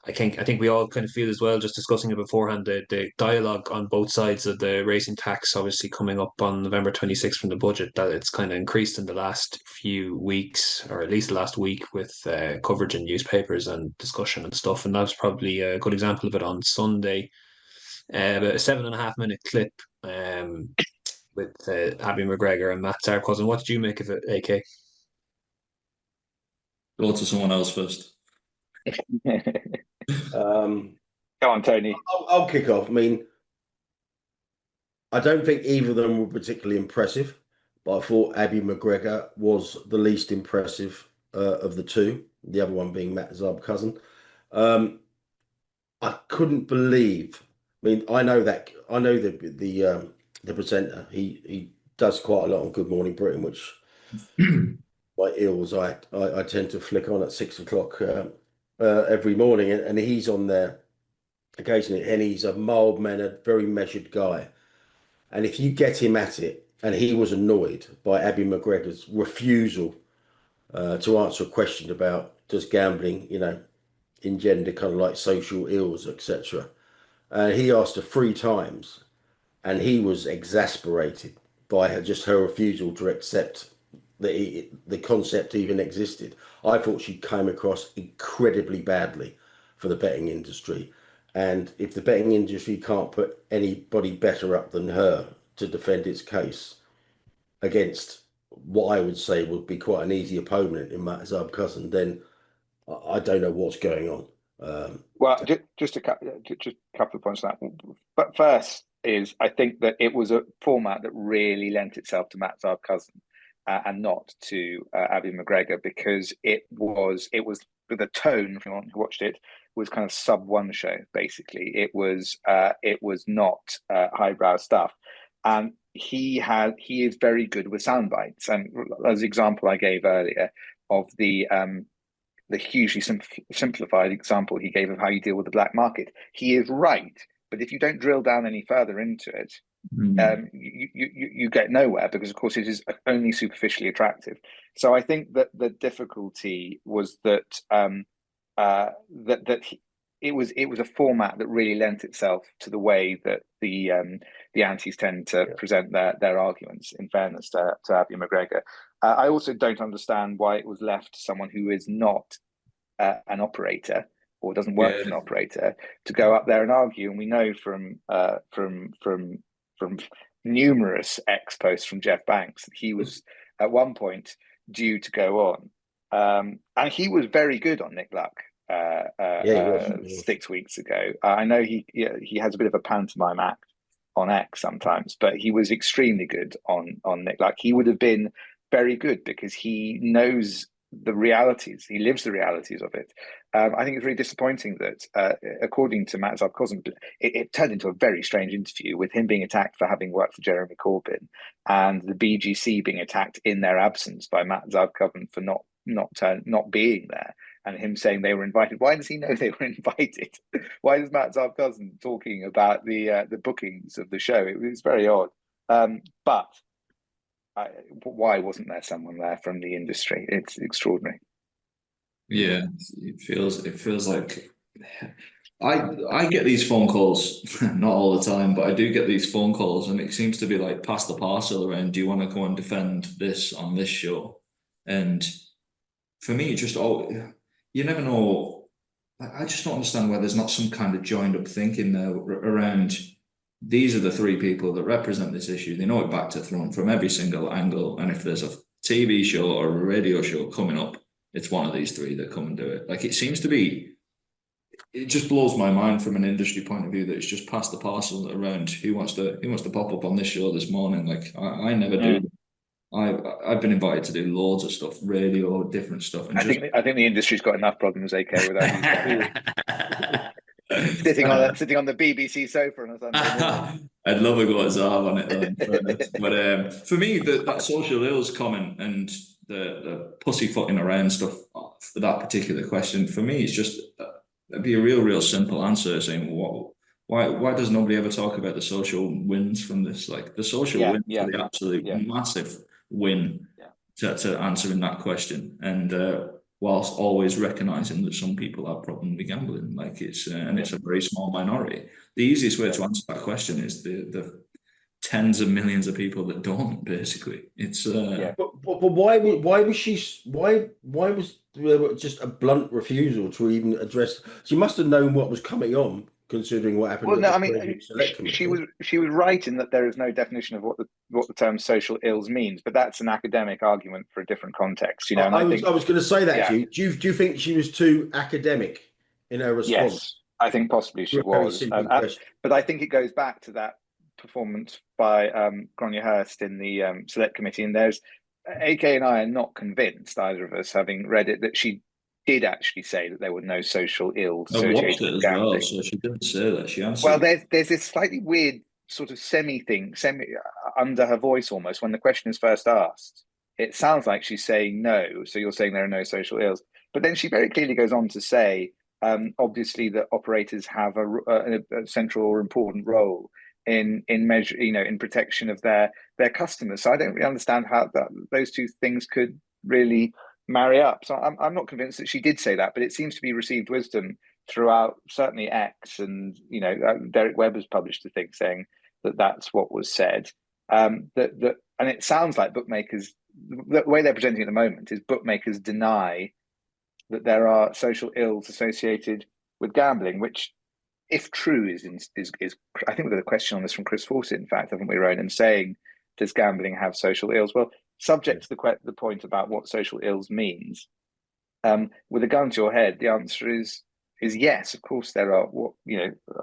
[SPEAKER 1] I think we all kind of feel as well, just discussing it beforehand, the dialogue on both sides of the racing tax, obviously coming up on November 26th from the budget, that it's kind of increased in the last few weeks, or at least the last week, with coverage in newspapers and discussion and stuff. And that's probably a good example of it on Sunday. About a 7.5 minute clip with Abby McGregor and Matt Sarkozy. What did you make of it, AK?
[SPEAKER 3] Go to someone else first.
[SPEAKER 4] Go on, Tony.
[SPEAKER 2] I'll kick off. I mean, I don't think either of them were particularly impressive, but I thought Abby McGregor was the least impressive of the two, the other one being Matt Zarb's cousin. I couldn't believe. I mean, I know the presenter. He does quite a lot on Good Morning Britain, which my ills I tend to flick on at 6 o'clock every morning, and he's on there occasionally, and he's a mild-mannered, very measured guy. And if you get him at it, and he was annoyed by Abby McGregor's refusal to answer a question about does gambling, you know, engender kind of like social ills, etc. And he asked her 3 times, and he was exasperated by her refusal to accept that the concept even existed. I thought she came across incredibly badly for the betting industry. And if the betting industry can't put anybody better up than her to defend its case against what I would say would be quite an easy opponent in Matt Zarb's cousin, then I don't know what's going on.
[SPEAKER 4] Well, just a couple of points on that. But first is, I think that it was a format that really lent itself to Matt Zarb's cousin and not to Abby McGregor, because it was the tone, if anyone who watched it, was kind of sub-1 show, basically. It was not highbrow stuff. And he is very good with sound bites. And as the example I gave earlier of the the hugely simplified example he gave of how you deal with the black market. He is right, but if you don't drill down any further into it, you get nowhere, because of course it is only superficially attractive. So I think that the difficulty was that it was a format that really lent itself to the way that the antis tend to present their arguments, in fairness to Abby McGregor. I also don't understand why it was left to someone who is not an operator or doesn't work as an operator to go up there and argue. And we know from numerous ex posts from Jeff Banks that he was at one point due to go on, and he was very good on Nick Luck. He was. 6 weeks ago. I know he has a bit of a pantomime act on X sometimes, but he was extremely good on Nick Luck. He would have been very good because he knows the realities. He lives the realities of it. I think it's really disappointing that, according to Matt Zarkozin, it turned into a very strange interview with him being attacked for having worked for Jeremy Corbyn, and the BGC being attacked in their absence by Matt Zarkozin for not being there, and him saying they were invited. Why does he know they were invited? Why is Matt Zarkozin talking about the bookings of the show? It was very odd. But why wasn't there someone there from the industry? It's extraordinary.
[SPEAKER 3] Yeah, it feels like I get these phone calls, not all the time, but I do get these phone calls, and it seems to be like pass the parcel around. Do you want to go and defend this on this show? And for me, you never know. I just don't understand why there's not some kind of joined up thinking there around. These are the three people that represent this issue. They know it back to front from every single angle. And if there's a TV show or a radio show coming up, it's one of these three that come and do it. Like, it seems to be, it just blows my mind from an industry point of view that it's just passed the parcel around who wants to pop up on this show this morning. Like, I never do. I've been invited to do loads of stuff, radio, different stuff. And
[SPEAKER 4] I think the industry's got enough problems, AK, without you sitting on the BBC sofa on a Sunday morning.
[SPEAKER 3] I'd love a go at Zav on it though. But for me, that social ills comment and the pussyfooting around stuff for that particular question, for me, it's just it'd be a real simple answer saying, why does nobody ever talk about the social wins from this? Like the social wins are the absolute massive win to answering that question, and whilst always recognizing that some people have problems with gambling, like it's a very small minority. The easiest way to answer that question is the tens of millions of people that don't. Basically, it's
[SPEAKER 2] But why was there just a blunt refusal to even address? She must have known what was coming on, considering what happened.
[SPEAKER 4] Well, no, I mean, she was right in that there is no definition of what the term social ills means, but that's an academic argument for a different context, you know.
[SPEAKER 2] I was going to say that to you. Do you think she was too academic in her response?
[SPEAKER 4] Yes, I think possibly she was. But I think it goes back to that performance by Grania Hurst in the select committee, and there's AK and I are not convinced, either of us, having read it, that she did actually say that there were no social ills associated with gambling.
[SPEAKER 3] Well, so she didn't say that. She answered.
[SPEAKER 4] Well, there's this slightly weird sort of semi under her voice almost when the question is first asked. It sounds like she's saying no, so you're saying there are no social ills. But then she very clearly goes on to say, obviously, that operators have a central or important role in measure, in protection of their customers. So I don't really understand how those two things could really marry up. So I'm not convinced that she did say that, but it seems to be received wisdom throughout, certainly X, and Derek Webb has published a thing saying that that's what was said. And it sounds like bookmakers, the way they're presenting at the moment is bookmakers deny that there are social ills associated with gambling, which, if true, is I think we've got a question on this from Chris Fawcett, in fact, haven't we, Ronan, saying, does gambling have social ills? Well, subject to the point about what social ills means, with a gun to your head, the answer is yes. Of course, there are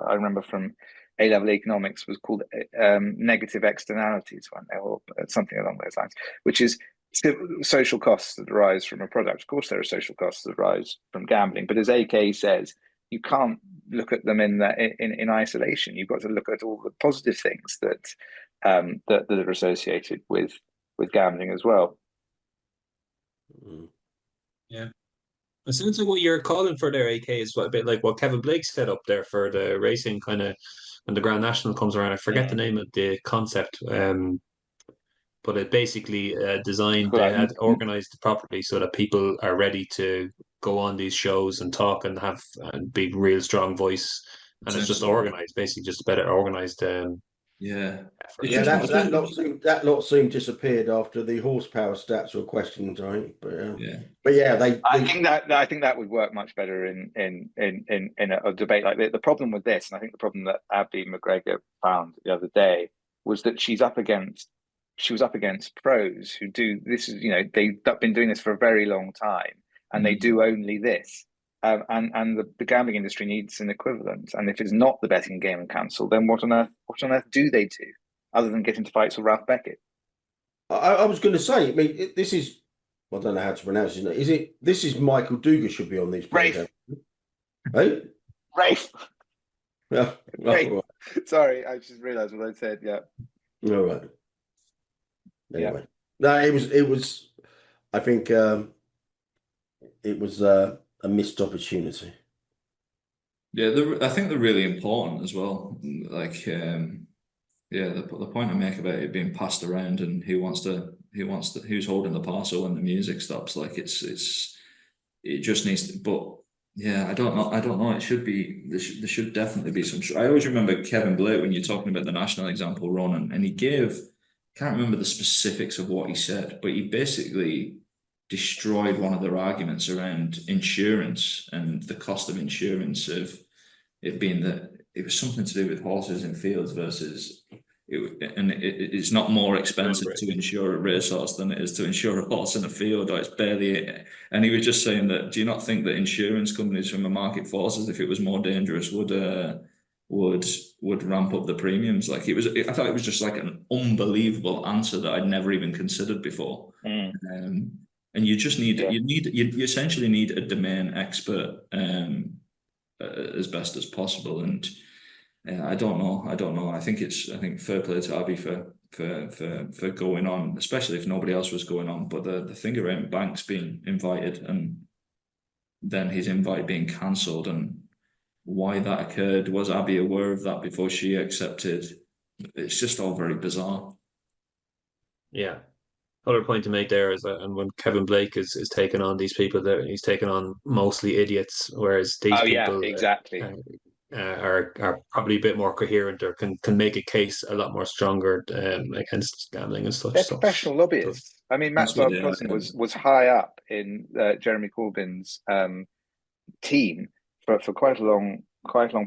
[SPEAKER 4] I remember from A-level economics was called negative externalities, or something along those lines, which is social costs that arise from a product. Of course, there are social costs that arise from gambling, but as AK says, you can't look at them in isolation. You've got to look at all the positive things that are associated with gambling as well.
[SPEAKER 1] Yeah, It sounds like what you're calling for there, AK, is a bit like what Kevin Blake set up there for the racing kind of when the Grand National comes around. I forget the name of the concept, but it basically designed, they had organized it properly so that people are ready to go on these shows and talk and have and be real strong voice. And it's just organized, basically just a better organized
[SPEAKER 3] Yeah.
[SPEAKER 1] effort.
[SPEAKER 2] Yeah, that lot soon disappeared after the horsepower stats were questioned, right? But yeah,
[SPEAKER 4] I think that would work much better in a debate like this. The problem with this, and I think the problem that Abby McGregor found the other day, was that she was up against pros who do this. Is they've been doing this for a very long time, and they do only this. And the gambling industry needs an equivalent. And if it's not the Betting and Gaming Council, then what on earth do they do other than get into fights with Ralph Beckett?
[SPEAKER 2] I was going to say, I mean, this is, I don't know how to pronounce his name. This is Michael Dugas should be on these programs. Hey?
[SPEAKER 4] Rafe.
[SPEAKER 2] Yeah.
[SPEAKER 4] Rafe. Right. Sorry, I just realised what I said. Yeah.
[SPEAKER 2] All right. Anyway, no, it was. I think it was a missed opportunity.
[SPEAKER 3] Yeah, I think they're really important as well. Like, the point I make about it being passed around and who's holding the parcel when the music stops. Like, it just needs to. But yeah, I don't know. It should be. There should definitely be some. I always remember Kevin Blake when you're talking about the national example, Ronan, and he gave. Can't remember the specifics of what he said, but he basically destroyed one of their arguments around insurance and the cost of insurance, of it being that it was something to do with horses in fields versus it's not more expensive to insure a racehorse than it is to insure a horse in a field, or it's barely. And he was just saying that, do you not think that insurance companies from the market forces, if it was more dangerous, would ramp up the premiums? Like, I thought it was just like an unbelievable answer that I'd never even considered before. And you just need you essentially need a domain expert as best as possible. And I don't know. I think fair play to Abby for going on, especially if nobody else was going on. But the thing around Banks being invited and then his invite being cancelled, and why that occurred, was Abby aware of that before she accepted? It's just all very bizarre.
[SPEAKER 1] Yeah. Other point to make there is that, and when Kevin Blake is taking on these people, that he's taking on mostly idiots, whereas these people
[SPEAKER 4] exactly.
[SPEAKER 1] Are probably a bit more coherent, or can make a case a lot more stronger against gambling and such.
[SPEAKER 4] They're professional lobbyists. I mean, Maxwell Coulson was high up in Jeremy Corbyn's team for quite a long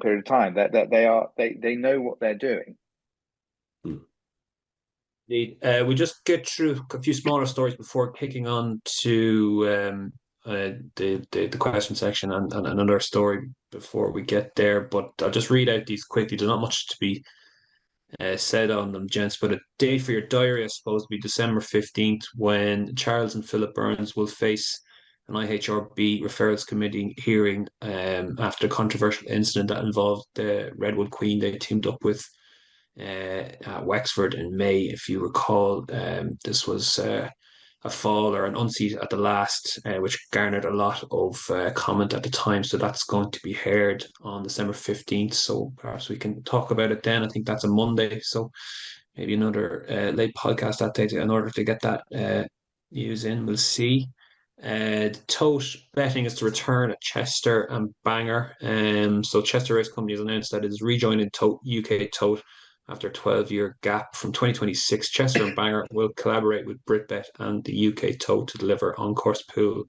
[SPEAKER 4] period of time. They know what they're doing.
[SPEAKER 1] We just get through a few smaller stories before kicking on to the question section and another story before we get there. But I'll just read out these quickly. There's not much to be said on them, gents. But a date for your diary, I suppose, will be December 15th, when Charles and Philip Byrnes will face an IHRB referrals committee hearing after a controversial incident that involved the Redwood Queen they teamed up with at Wexford in May. If you recall, this was a fall or an unseat at the last, which garnered a lot of comment at the time. So that's going to be heard on December 15th. So perhaps we can talk about it then. I think that's a Monday. So maybe another late podcast that day in order to get that news in. We'll see. Tote betting is to return at Chester and Bangor. So Chester Race Company has announced that it is rejoining Tote, UK Tote, after a 12-year gap. From 2026, Chester and Bangor will collaborate with BritBet and the UK Tote to deliver on-course pool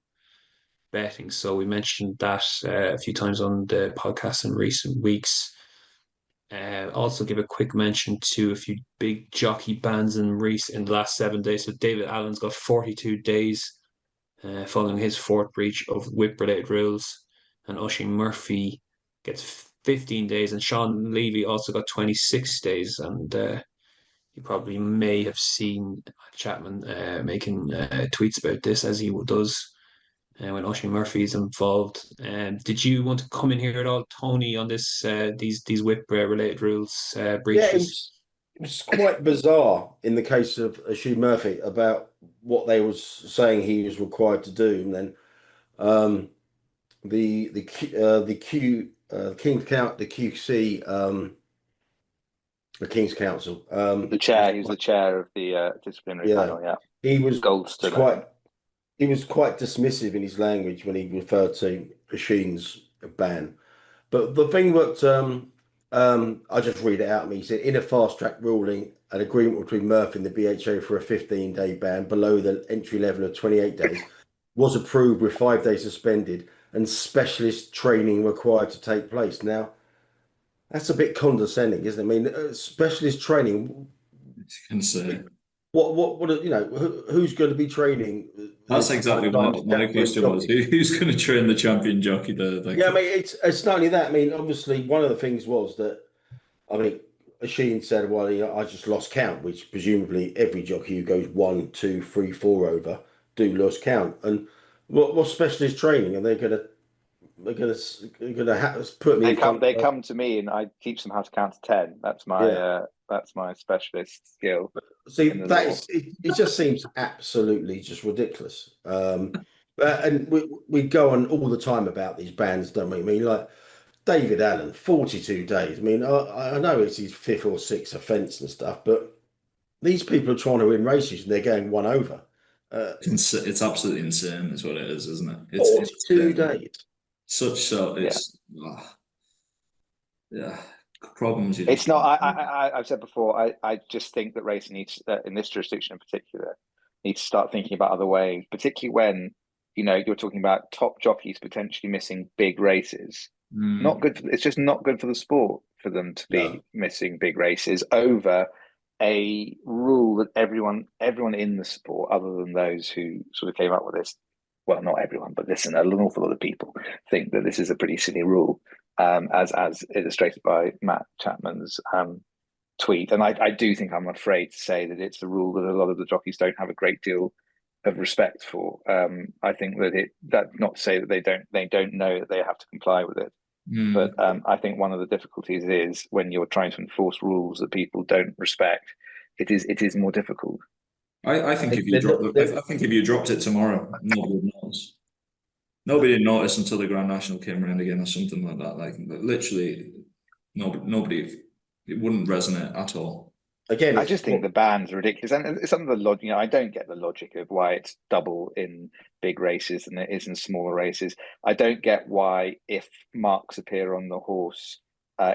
[SPEAKER 1] betting. So we mentioned that a few times on the podcast in recent weeks. Also give a quick mention to a few big jockey bans in the last 7 days. So David Allen's got 42 days following his fourth breach of whip-related rules, and Oisin Murphy gets 15 days, and Sean Levy also got 26 days. And you probably may have seen Chapman making tweets about this, as he does when Oisin Murphy is involved. Did you want to come in here at all, Tony, on this these whip related rules breaches?
[SPEAKER 2] Yeah, it was quite bizarre in the case of Oisin Murphy about what they was saying he was required to do, and then the QC, the King's Council.
[SPEAKER 4] The chair, he was the chair of the disciplinary
[SPEAKER 2] Yeah,
[SPEAKER 4] panel. Yeah,
[SPEAKER 2] he was
[SPEAKER 4] Goldster.
[SPEAKER 2] quite he was quite dismissive in his language when he referred to Sheen's ban. But the thing that I just read it out. He said, in a fast track ruling, an agreement between Murphy and the BHA for a 15-day ban below the entry level of 28 days was approved with 5 days suspended and specialist training required to take place. Now, that's a bit condescending, isn't it? I mean, specialist training.
[SPEAKER 3] You can say.
[SPEAKER 2] What who's going to be training?
[SPEAKER 3] That's exactly what my question was. Who's going to train the champion jockey?
[SPEAKER 2] Yeah, I mean, it's not only that. I mean, obviously, one of the things was that, I mean, Sheen said, well, I just lost count, which presumably every jockey who goes 1, 2, 3, 4 over do lose count. And what specialist training? And they're gonna put me
[SPEAKER 4] They
[SPEAKER 2] in
[SPEAKER 4] come.
[SPEAKER 2] front.
[SPEAKER 4] They come to me, and I teach them how to count to 10. That's my specialist skill.
[SPEAKER 2] See, it just seems absolutely just ridiculous. And we go on all the time about these bans, don't we? I mean, like David Allen, 42 days. I mean, I know it's his 5th or 6th offence and stuff, but these people are trying to win races and they're going 1 over.
[SPEAKER 3] It's absolutely insane, is what it is, isn't it? It's
[SPEAKER 2] 42 days.
[SPEAKER 3] Yeah, problems.
[SPEAKER 4] It's not. I've said before. I just think that racing needs, in this jurisdiction in particular, needs to start thinking about other ways, particularly when you're talking about top jockeys potentially missing big races. Not good. It's just not good for the sport for them to be missing big races over a rule that everyone in the sport, other than those who sort of came up with this, well, not everyone, but listen, an awful lot of people think that this is a pretty silly rule, as illustrated by Matt Chapman's tweet. And I do think, I'm afraid to say, that it's a rule that a lot of the jockeys don't have a great deal of respect for. I think that's not to say that they don't know that they have to comply with it. But I think one of the difficulties is when you're trying to enforce rules that people don't respect, it is more difficult.
[SPEAKER 3] I think if you dropped it tomorrow, nobody would notice. Nobody would notice until the Grand National came around again or something like that. Like literally, nobody. It wouldn't resonate at all.
[SPEAKER 2] Again,
[SPEAKER 4] I just think the bans are ridiculous, and some of the logic. I don't get the logic of why it's double in big races than it is in smaller races. I don't get why, if marks appear on the horse,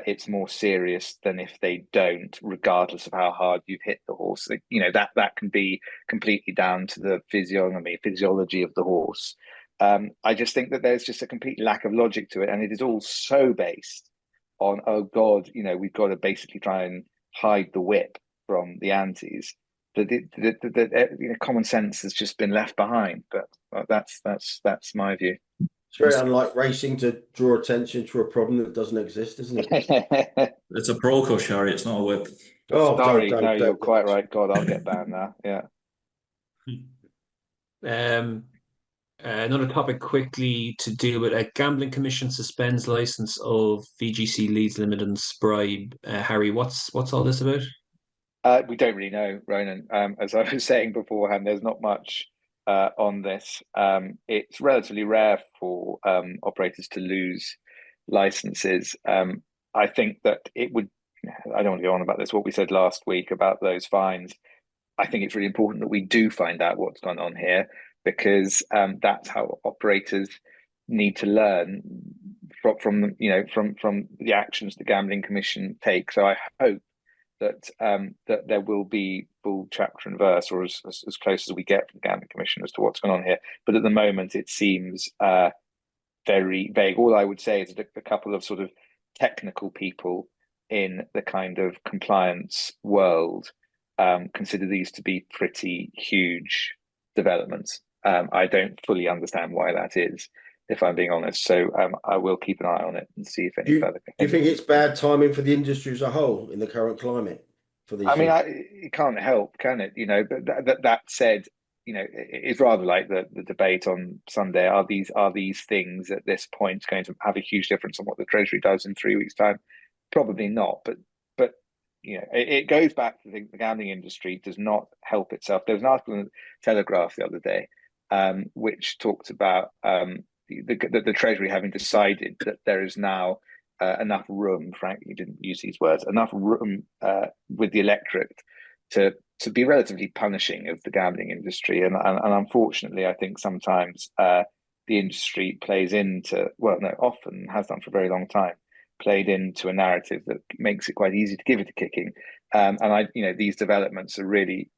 [SPEAKER 4] it's more serious than if they don't, regardless of how hard you've hit the horse. That can be completely down to the physiology of the horse. I just think that there's just a complete lack of logic to it, and it is all so based on, oh God, we've got to basically try and hide the whip from the antis. That common sense has just been left behind. But that's my view.
[SPEAKER 2] It's very unlike racing to draw attention to a problem that doesn't exist, isn't it?
[SPEAKER 3] It's a pro cush, Harry. It's not a whip.
[SPEAKER 2] Oh,
[SPEAKER 4] sorry, you're quite right. God, I'll get banned now. Yeah.
[SPEAKER 1] Another topic quickly to deal with: a gambling commission suspends license of VGC Leeds Limited and Scribe. Harry, what's all this about?
[SPEAKER 4] We don't really know, Ronan. As I was saying beforehand, there's not much on this. It's relatively rare for operators to lose licenses. I think that it would. I don't want to go on about this. What we said last week about those fines. I think it's really important that we do find out what's gone on here, because that's how operators need to learn from the actions the Gambling Commission take. So I hope that there will be full chapter and verse, or as close as we get from the Gambling Commission, as to what's going on here. But at the moment, it seems very vague. All I would say is that a couple of sort of technical people in the kind of compliance world consider these to be pretty huge developments. I don't fully understand why that is, if I'm being honest. So I will keep an eye on it and see if any further.
[SPEAKER 2] Do you think it's bad timing for the industry as a whole in the current climate for these?
[SPEAKER 4] It can't help, can it? But that said, it's rather like the debate on Sunday. Are these things at this point going to have a huge difference on what the Treasury does in 3 weeks' time? Probably not. But it goes back to the gambling industry does not help itself. There was an article in the Telegraph the other day, which talked about the Treasury having decided that there is now enough room. Frankly, you didn't use these words. Enough room with the electorate to be relatively punishing of the gambling industry, and unfortunately, I think sometimes the industry plays into, well, no, often has done for a very long time, played into a narrative that makes it quite easy to give it a kicking. And these developments are really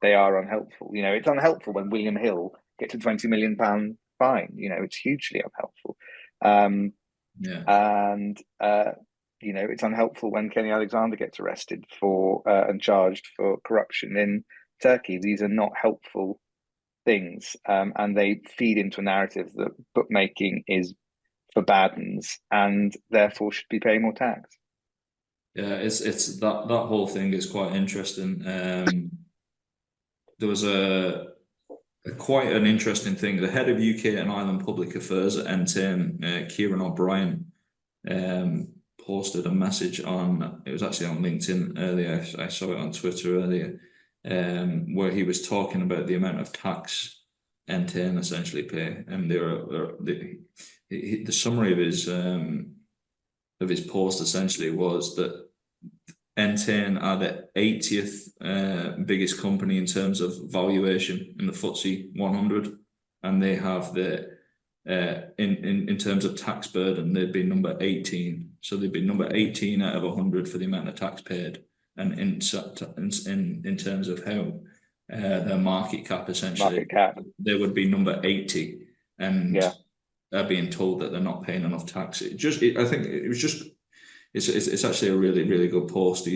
[SPEAKER 4] they are unhelpful. It's unhelpful when William Hill gets a £20 million fine. It's hugely unhelpful. And it's unhelpful when Kenny Alexander gets arrested and charged for corruption in Turkey. These are not helpful things, and they feed into a narrative that bookmaking is for bad uns and therefore should be paying more tax.
[SPEAKER 3] Yeah, it's that whole thing is quite interesting. There was quite an interesting thing. The head of UK and Ireland Public Affairs at NTN, Kieran O'Brien, posted a message it was actually on LinkedIn earlier. I saw it on Twitter earlier, where he was talking about the amount of tax NTN essentially pay, and the summary of his post essentially was that NTN are the 80th biggest company in terms of valuation in the FTSE 100, and they have in terms of tax burden, they'd be number 18. So they'd be number 18 out of 100 for the amount of tax paid, and in terms of how their market cap essentially, they would be number 80, and they're being told that they're not paying enough tax. It's actually a really, really good post.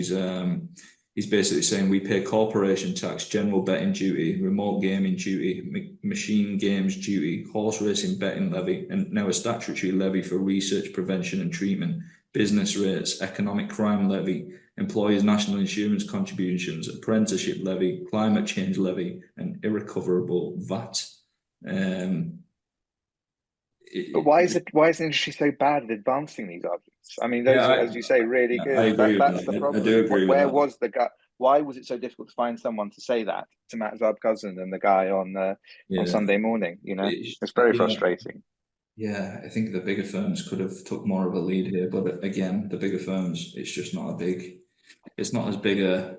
[SPEAKER 3] He's basically saying we pay corporation tax, general betting duty, remote gaming duty, machine games duty, horse racing betting levy, and now a statutory levy for research, prevention and treatment, business rates, economic crime levy, employers' national insurance contributions, apprenticeship levy, climate change levy, and irrecoverable VAT.
[SPEAKER 4] But why is the industry so bad at advancing these arguments? I mean, those are, as you say, really good.
[SPEAKER 3] I agree
[SPEAKER 4] That's the problem.
[SPEAKER 3] I do agree with that.
[SPEAKER 4] Was the guy? Why was it so difficult to find someone to say that to Matt Cousin and the guy on Sunday morning? It's very frustrating.
[SPEAKER 3] Yeah, I think the bigger firms could have took more of a lead here, but again, the bigger firms, it's just not it's not as big a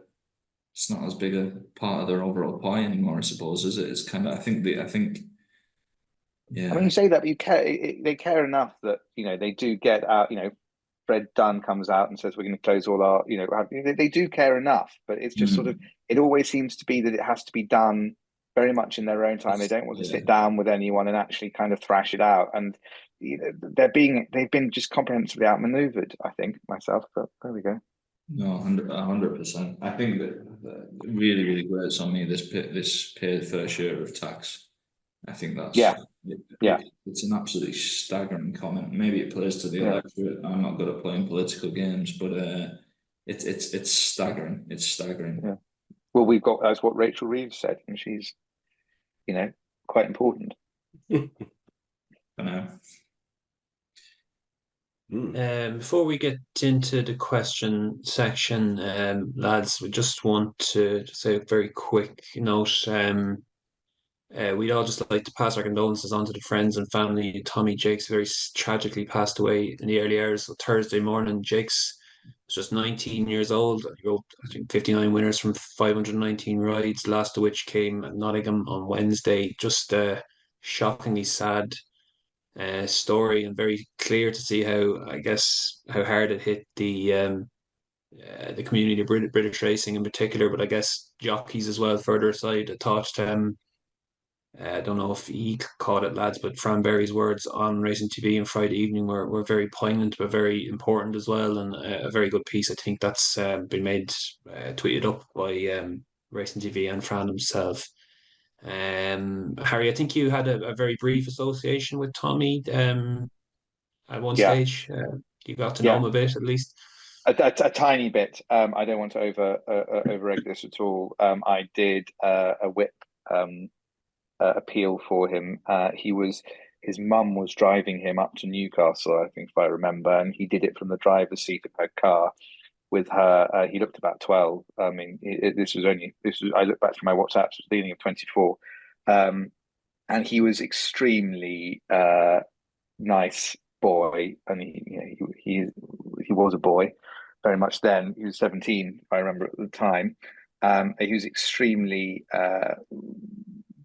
[SPEAKER 3] part of their overall pie anymore, I suppose, is it? It's kind of, I think. Yeah.
[SPEAKER 4] I mean, you say that, but they care enough that they do get out. Fred Dunn comes out and says we're going to close all our. They do care enough, but it's just sort of. It always seems to be that it has to be done very much in their own time. They don't want to sit down with anyone and actually kind of thrash it out. And they've been just comprehensively outmaneuvered, I think, myself. But there we go.
[SPEAKER 3] No, 100%. I think that really, really grates on me this pay fair share of tax. I think that's it's an absolutely staggering comment. Maybe it plays to the electorate. I'm not good at playing political games, but it's staggering. It's staggering.
[SPEAKER 4] Yeah. Well, that's what Rachel Reeves said, and she's quite important.
[SPEAKER 3] I know.
[SPEAKER 1] Before we get into the question section, lads, we just want to say a very quick note. We'd all just like to pass our condolences on to the friends and family. Tommie Jakes very tragically passed away in the early hours of Thursday morning. Jakes was just 19 years old. He wrote, I think, 59 winners from 519 rides, last of which came at Nottingham on Wednesday. Just a shockingly sad story, and very clear to see how hard it hit the community of British racing in particular, but I guess jockeys as well further aside. I thought I don't know if he caught it, lads, but Fran Berry's words on Racing TV on Friday evening were very poignant but very important as well, and a very good piece. I think that's been tweeted up by Racing TV and Fran himself. Harry, I think you had a very brief association with Tommie at one stage. You got to know him a bit, at least.
[SPEAKER 4] A tiny bit. I don't want to over-egg this at all. I did a whip appeal for him. His mum was driving him up to Newcastle, I think, if I remember, and he did it from the driver's seat of her car with her. He looked about 12. I mean, I look back through my WhatsApps, it was the beginning of 24. And and he was extremely nice boy, and he was a boy very much then. He was 17, I remember at the time. He was extremely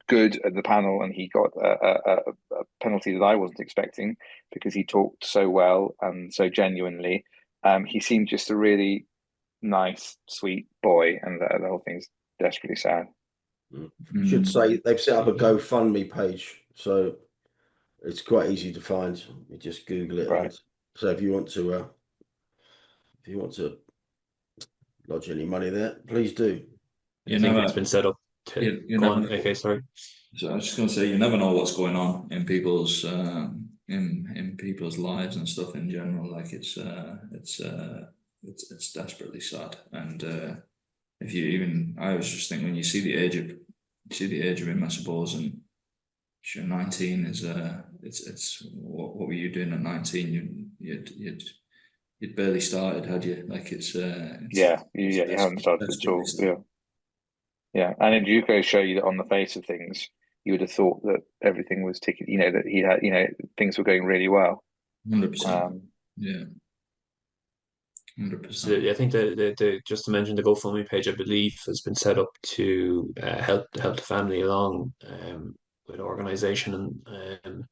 [SPEAKER 4] good at the panel, and he got a penalty that I wasn't expecting because he talked so well and so genuinely. He seemed just a really nice, sweet boy, and the whole thing's desperately sad.
[SPEAKER 2] Should say they've set up a GoFundMe page, so it's quite easy to find. You just Google it.
[SPEAKER 4] Right.
[SPEAKER 2] And so if you want to lodge any money there, please do.
[SPEAKER 1] I think it's been set up. Go on. Okay, sorry.
[SPEAKER 3] So I was just going to say, you never know what's going on in people's in people's lives and stuff in general. Like it's desperately sad. And if you even, I was just thinking, when you see the age of him, I suppose, and sure, 19 is it's what were you doing at 19? You'd barely started, had you? Like it's
[SPEAKER 4] you haven't started at all. Yeah, and in Juco show you that on the face of things, you would have thought that everything was ticking. You know, that he had, things were going really well.
[SPEAKER 3] 100%. Yeah. 100%.
[SPEAKER 1] Absolutely. I think the just to mention the GoFundMe page, I believe, has been set up to help the family along with organisation and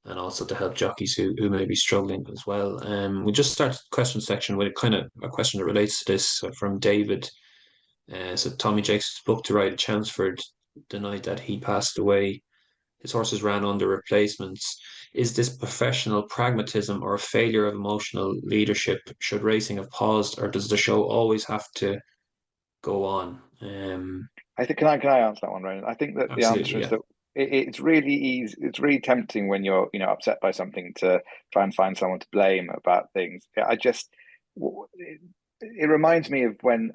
[SPEAKER 1] also to help jockeys who may be struggling as well. We just started the question section with kind of a question that relates to this from David. So Tommie Jakes booked to ride at Chelmsford the night that he passed away. His horses ran under replacements. Is this professional pragmatism or a failure of emotional leadership? Should racing have paused, or does the show always have to go on?
[SPEAKER 4] I think can I answer that one, Ronan? I think that the answer is that it's really easy. It's really tempting when you're upset by something to try and find someone to blame about things. It reminds me of when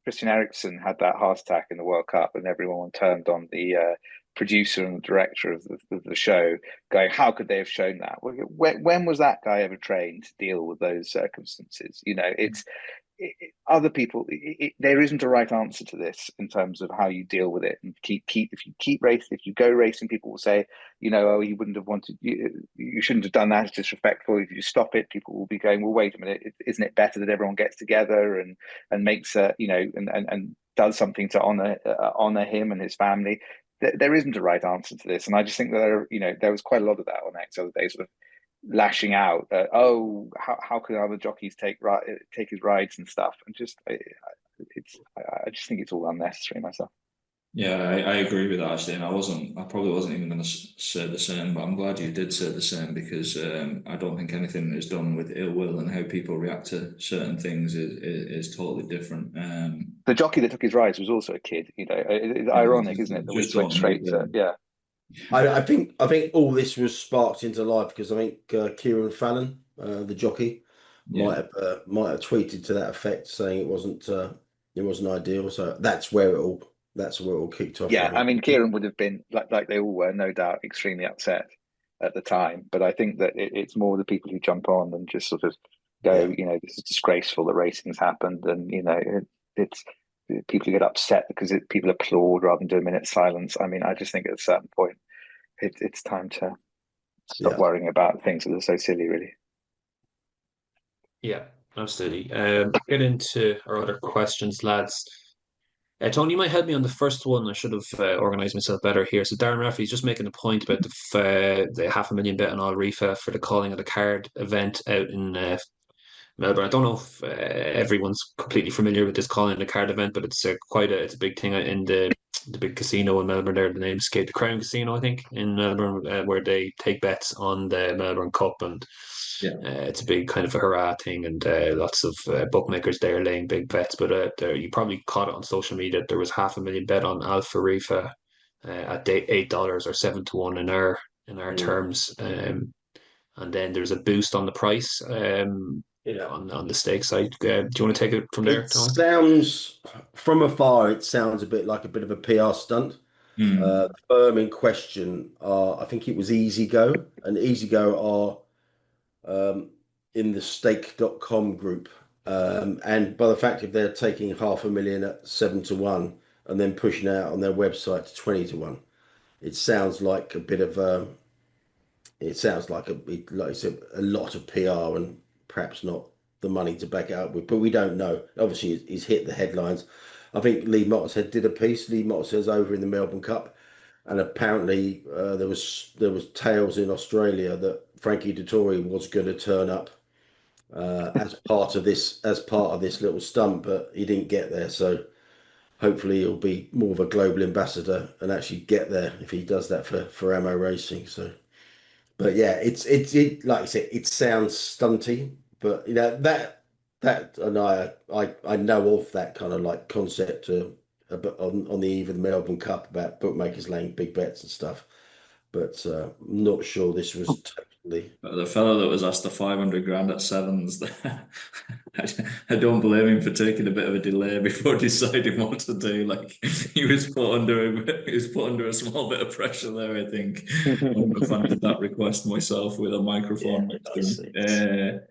[SPEAKER 4] Christian Eriksen had that heart attack in the World Cup, and everyone turned on the producer and the director of the show, going, "How could they have shown that? When was that guy ever trained to deal with those circumstances?" Other people. There isn't a right answer to this in terms of how you deal with it. And if you keep racing, if you go racing, people will say, "Oh, you wouldn't have wanted. You shouldn't have done that. It's disrespectful." If you stop it, people will be going, "Well, wait a minute. Isn't it better that everyone gets together and makes and does something to honor him and his family?" There isn't a right answer to this, and I just think that there was quite a lot of that on X other day, sort of lashing out at, how can other jockeys take his rides and stuff, and just I just think it's all unnecessary myself.
[SPEAKER 3] Yeah, I agree with that actually, and I probably wasn't even going to say the same, but I'm glad you did say the same, because I don't think anything is done with ill will, and how people react to certain things is totally different.
[SPEAKER 4] The jockey that took his rides was also a kid. It's ironic, isn't it, that we went straight to
[SPEAKER 2] I think all this was sparked into life because I think Kieran Fallon, the jockey, might have tweeted to that effect, saying it wasn't ideal. So that's where it all kicked off.
[SPEAKER 4] Yeah, I mean, Kieran would have been like they all were, no doubt, extremely upset at the time. But I think that it's more the people who jump on and just sort of go, this is disgraceful that racing's happened, and it's people get upset because people applaud rather than do a minute's silence. I mean, I just think at a certain point, it's time to stop worrying about things that are so silly, really.
[SPEAKER 1] Yeah, absolutely. Get into our other questions, lads. Tony, you might help me on the first one. I should have organised myself better here. So Darren Rafferty's just making a point about the $500,000 bet on All Rifa for the calling of the card event out in Melbourne. I don't know if everyone's completely familiar with this calling the card event, but it's it's a big thing in the big casino in Melbourne there. The name escaped, the Crown Casino, I think, in Melbourne, where they take bets on the Melbourne Cup, and it's a big kind of a hurrah thing, and lots of bookmakers there laying big bets. But you probably caught it on social media. There was $500,000 bet on Alpha Rifa at $8 or 7-1 in our terms, and then there's a boost on the price. On the stake side. Do you want to take it from there, Tony?
[SPEAKER 2] Sounds, from afar, it sounds a bit like a bit of a PR stunt. The firm in question I think it was EasyGo, and EasyGo are in the stake.com group. And by the fact if they're taking $500,000 at 7-1 and then pushing out on their website to 20-1, it sounds like a bit of it sounds like like I said, a lot of PR and perhaps not the money to back it up with, but we don't know. Obviously, he's hit the headlines. I think Lee Mottershead did a piece. Lee Mottershead's over in the Melbourne Cup, and apparently there was tales in Australia that Frankie Dettori was going to turn up as part of this little stunt, but he didn't get there. So hopefully he'll be more of a global ambassador and actually get there if he does that for AMO Racing. So. But yeah, it like I said, it sounds stunty, but and I know of that kind of like concept on the eve of the Melbourne Cup about bookmakers laying big bets and stuff, but I'm not sure this was totally.
[SPEAKER 3] The fellow that was asked the 500 grand at sevens, I don't blame him for taking a bit of a delay before deciding what to do. Like he was put under a small bit of pressure there. I think I would have fancied that request myself with a microphone next to him.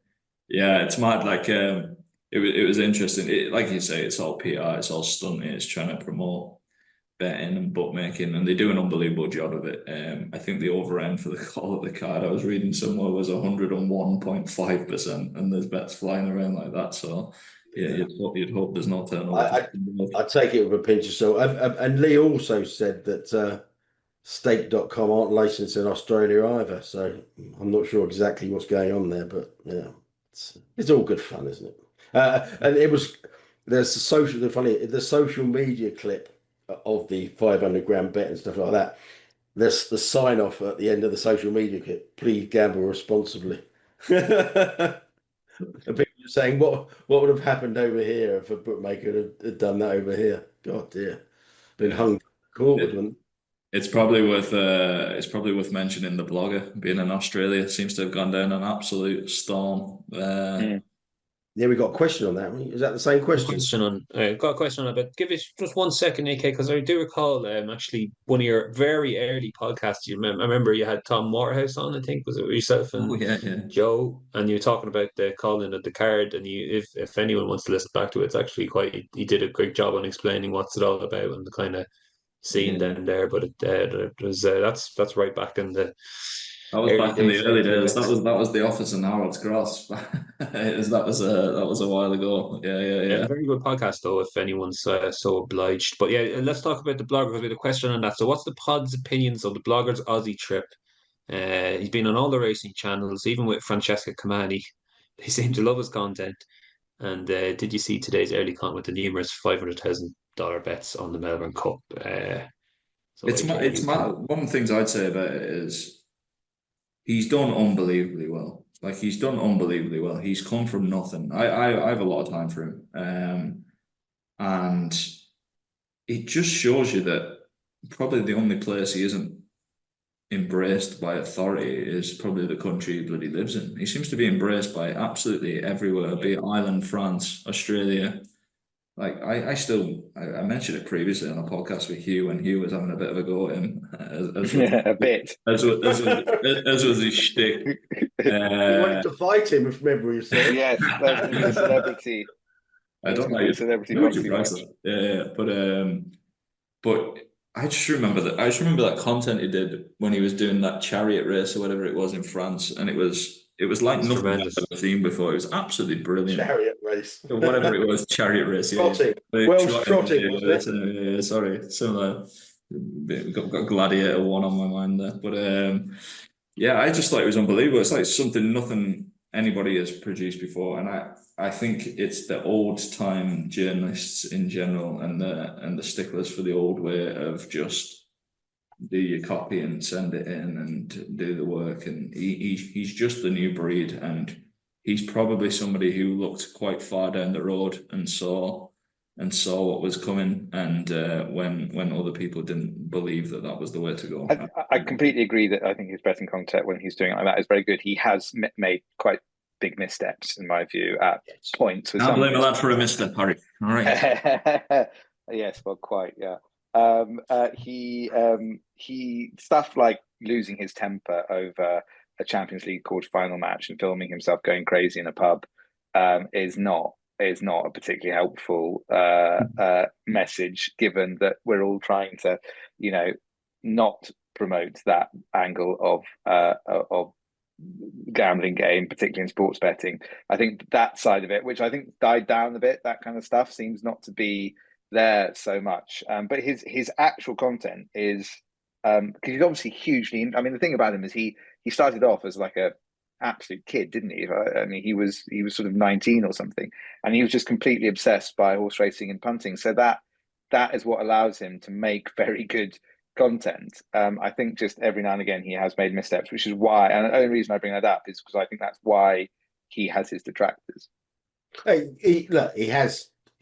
[SPEAKER 3] Yeah, it's mad. Like it was interesting. Like you say, it's all PR, it's all stunting. It's trying to promote betting and bookmaking, and they do an unbelievable job of it. I think the over end for the call of the card I was reading somewhere was 101.5%, and there's bets flying around like that. So yeah, you'd hope there's no turnover.
[SPEAKER 2] I take it with a pinch of salt. And Lee also said that stake.com aren't licensed in Australia either, so I'm not sure exactly what's going on there, but yeah, it's all good fun, isn't it? And the social media clip of the 500 grand bet and stuff like that. There's the sign off at the end of the social media clip. Please gamble responsibly. And people are saying, what would have happened over here if a bookmaker had done that over here? God dear, been hung forward.
[SPEAKER 3] It's probably worth mentioning the blogger being in Australia seems to have gone down an absolute storm.
[SPEAKER 2] Yeah, we got a question on that. Is that the same question?
[SPEAKER 1] Got a question on it, but give us just 1 second, AK, because I do recall actually one of your very early podcasts. I remember you had Tom Waterhouse on. I think was it yourself and Joe, and you were talking about the calling of the card. And if anyone wants to listen back to it, it's actually he did a great job on explaining what's it all about and the kind of scene down there. But it was that's right back in the.
[SPEAKER 3] That was back in the early days. That was the office in Harold's Cross. That was a while ago. Yeah.
[SPEAKER 1] Very good podcast though, if anyone's so obliged. But yeah, let's talk about the blogger because we had a question on that. So, what's the pod's opinions of the blogger's Aussie trip? He's been on all the racing channels, even with Francesca Camani. They seem to love his content. And did you see today's early comment with the numerous $500,000 bets on the Melbourne Cup?
[SPEAKER 3] It's one of the things I'd say about it is he's done unbelievably well. Like he's done unbelievably well. He's come from nothing. I have a lot of time for him, and it just shows you that probably the only place he isn't embraced by authority is probably the country that he lives in. He seems to be embraced by absolutely everywhere, be it Ireland, France, Australia. Like I mentioned it previously on a podcast with Hugh, and Hugh was having a bit of a go at him, as was his shtick.
[SPEAKER 2] You wanted to fight him, if memory serves.
[SPEAKER 4] Yes, that's the celebrity.
[SPEAKER 3] I don't know.
[SPEAKER 4] Celebrity
[SPEAKER 3] boxing match. Yeah, but I just remember that content he did when he was doing that chariot race or whatever it was in France, and it was like nothing I've ever seen before. It was absolutely brilliant.
[SPEAKER 2] Chariot race,
[SPEAKER 3] whatever it was, chariot race.
[SPEAKER 2] Trotting.
[SPEAKER 3] Trotting. Sorry, similar. Got Gladiator 1 on my mind there, but yeah, I just thought it was unbelievable. It's like something nothing anybody has produced before, and I think it's the old time journalists in general and the sticklers for the old way of just do your copy and send it in and do the work. And he's just the new breed, and he's probably somebody who looked quite far down the road and saw what was coming, and when other people didn't believe that was the way to go.
[SPEAKER 4] I completely agree that I think his betting content when he's doing it like that is very good. He has made quite big missteps in my view at points.
[SPEAKER 3] I'll blame a lad for a misstep, Harry. All right.
[SPEAKER 4] Yes, well, quite, yeah. He stuff like losing his temper over a Champions League quarter-final match and filming himself going crazy in a pub is not a particularly helpful message, given that we're all trying to, not promote that angle of gambling game, particularly in sports betting. I think that side of it, which I think died down a bit, that kind of stuff seems not to be there so much. But his actual content is because he's obviously hugely. I mean, the thing about him is he started off as like a absolute kid, didn't he? I mean, he was sort of 19 or something, and he was just completely obsessed by horse racing and punting. So that is what allows him to make very good content. I think just every now and again he has made missteps, which is why, and the only reason I bring that up is because I think that's why he has his detractors.
[SPEAKER 2] He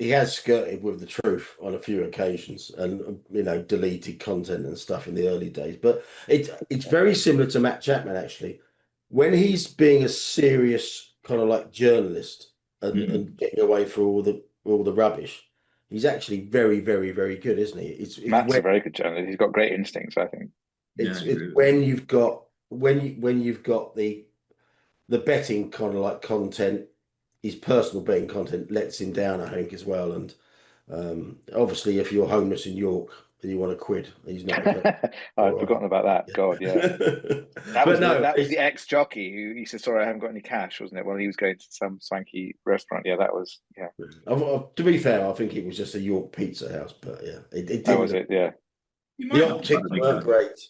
[SPEAKER 2] has skirted with the truth on a few occasions, and deleted content and stuff in the early days. But it's very similar to Matt Chapman actually, when he's being a serious kind of like journalist and getting away for all the rubbish. He's actually very, very, very good, isn't he? It's
[SPEAKER 4] Matt's a very good journalist. He's got great instincts, I think.
[SPEAKER 2] It's when you've got the betting kind of like content, his personal betting content lets him down, I think, as well. And obviously, if you're homeless in York and you want a quid, he's not.
[SPEAKER 4] I'd forgotten about that. God, yeah. That was the ex-jockey who he said, "Sorry, I haven't got any cash," wasn't it? Well, he was going to some swanky restaurant. Yeah, that was. Yeah.
[SPEAKER 2] To be fair, I think it was just a York pizza house, but yeah, it did.
[SPEAKER 4] That was it. Yeah.
[SPEAKER 2] The optics weren't great,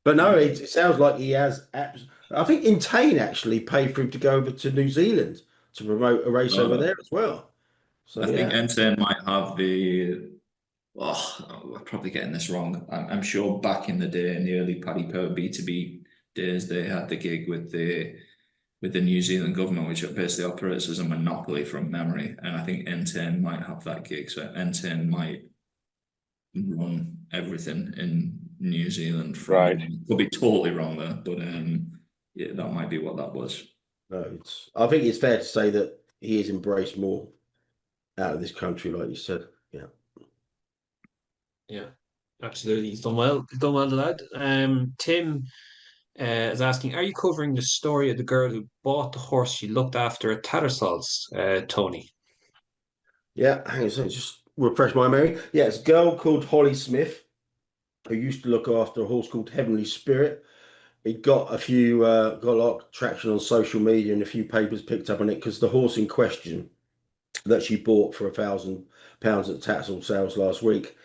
[SPEAKER 2] but no, it sounds like he has. I think Intane actually paid for him to go over to New Zealand to promote a race over there as well. So
[SPEAKER 3] I think Intane might have the. We're probably getting this wrong. I'm sure back in the day, in the early Paddy Power B2B days, they had the gig with the New Zealand government, which basically operates as a monopoly from memory. And I think N10 might have that gig. So N10 might run everything in New Zealand.
[SPEAKER 4] Right.
[SPEAKER 3] Could be totally wrong there, but yeah, that might be what that was.
[SPEAKER 2] No, I think it's fair to say that he has embraced more out of this country, like you said. Yeah.
[SPEAKER 1] Yeah, absolutely. He's done well. He's done well, the lad. Tim is asking, are you covering the story of the girl who bought the horse she looked after at Tattersall's, Tony?
[SPEAKER 2] Yeah, hang on a second, just refresh my memory. Yeah, it's a girl called Holly Smith who used to look after a horse called Heavenly Spirit. It got got a lot of traction on social media, and a few papers picked up on it because the horse in question that she bought for £1,000 at Tattersall sales last week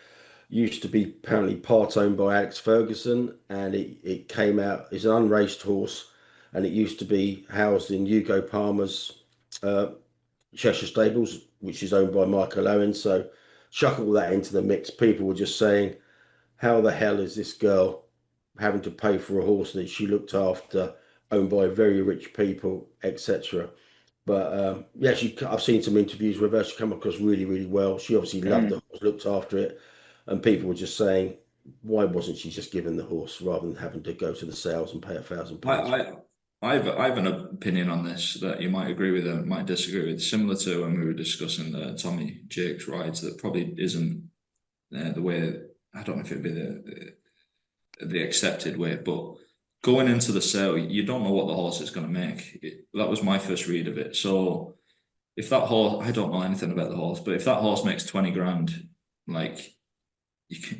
[SPEAKER 2] used to be apparently part owned by Alex Ferguson, and it came out, it's an unraced horse, and it used to be housed in Hugo Palmer's Cheshire Stables, which is owned by Michael Owen. So chuck all that into the mix. People were just saying, how the hell is this girl having to pay for a horse that she looked after, owned by very rich people, etc. But yeah, I've seen some interviews with her. She come across really, really well. She obviously loved the horse, looked after it. And people were just saying, why wasn't she just given the horse rather than having to go to the sales and pay £1,000?
[SPEAKER 3] I've an opinion on this that you might agree with and might disagree with, similar to when we were discussing the Tommie Jakes rides. That probably isn't the way. I don't know if it'd be the accepted way, but going into the sale, you don't know what the horse is going to make. That was my first read of it. So if that horse, I don't know anything about the horse, but if that horse makes 20 grand, like,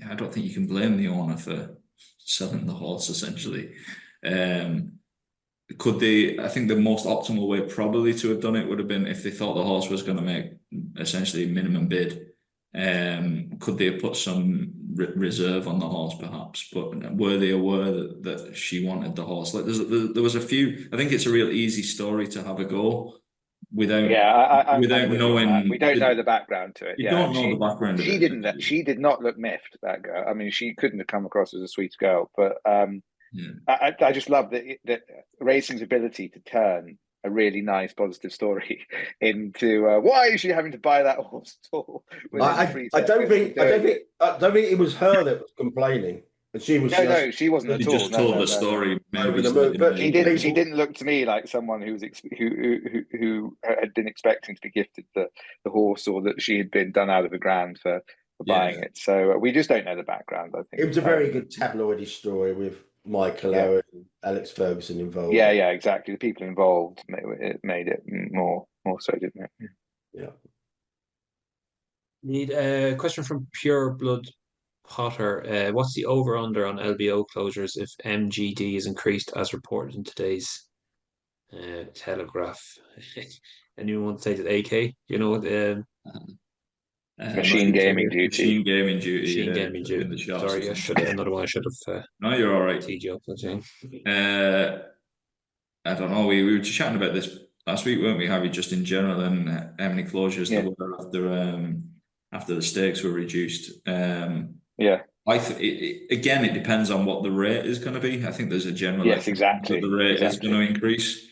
[SPEAKER 3] I don't think you can blame the owner for selling the horse, essentially. Could they, I think the most optimal way probably to have done it would have been if they thought the horse was going to make essentially minimum bid. Could they have put some reserve on the horse perhaps? But were they aware that she wanted the horse? Like there was a few, I think it's a real easy story to have a go without knowing.
[SPEAKER 4] We don't know the background to it.
[SPEAKER 3] You don't know the background of it.
[SPEAKER 4] She did not look miffed, that girl. I mean, she couldn't have come across as a sweet girl, but I just love that racing's ability to turn a really nice positive story into why is she having to buy that horse at all?
[SPEAKER 2] I don't think it was her that was complaining. And she was
[SPEAKER 4] no, she wasn't at all.
[SPEAKER 3] Just told the story.
[SPEAKER 4] But she didn't look to me like someone who had been expecting to be gifted the horse, or that she had been done out of a grand for buying it. So we just don't know the background. I think
[SPEAKER 2] it was a very good tabloidy story with Michael Owen and Alex Ferguson involved.
[SPEAKER 4] Yeah, exactly. The people involved made it more so, didn't it?
[SPEAKER 2] Yeah.
[SPEAKER 1] Need a question from Pure Blood Potter, what's the over-under on LBO closures if MGD is increased as reported in today's Telegraph? Anyone want to say that AK? You know,
[SPEAKER 4] Machine gaming duty.
[SPEAKER 3] Machine gaming duty.
[SPEAKER 1] Machine gaming duty.
[SPEAKER 3] In the shots.
[SPEAKER 1] Sorry, I should have another one. I should have.
[SPEAKER 3] No, you're all right.
[SPEAKER 1] Teed you up, I think.
[SPEAKER 3] I don't know. We were chatting about this last week, weren't we, Harry? Just in general, and how many closures there were after the stakes were reduced.
[SPEAKER 4] Yeah.
[SPEAKER 3] Again, it depends on what the rate is going to be. I think there's a general
[SPEAKER 4] exactly
[SPEAKER 3] that the rate is going to increase.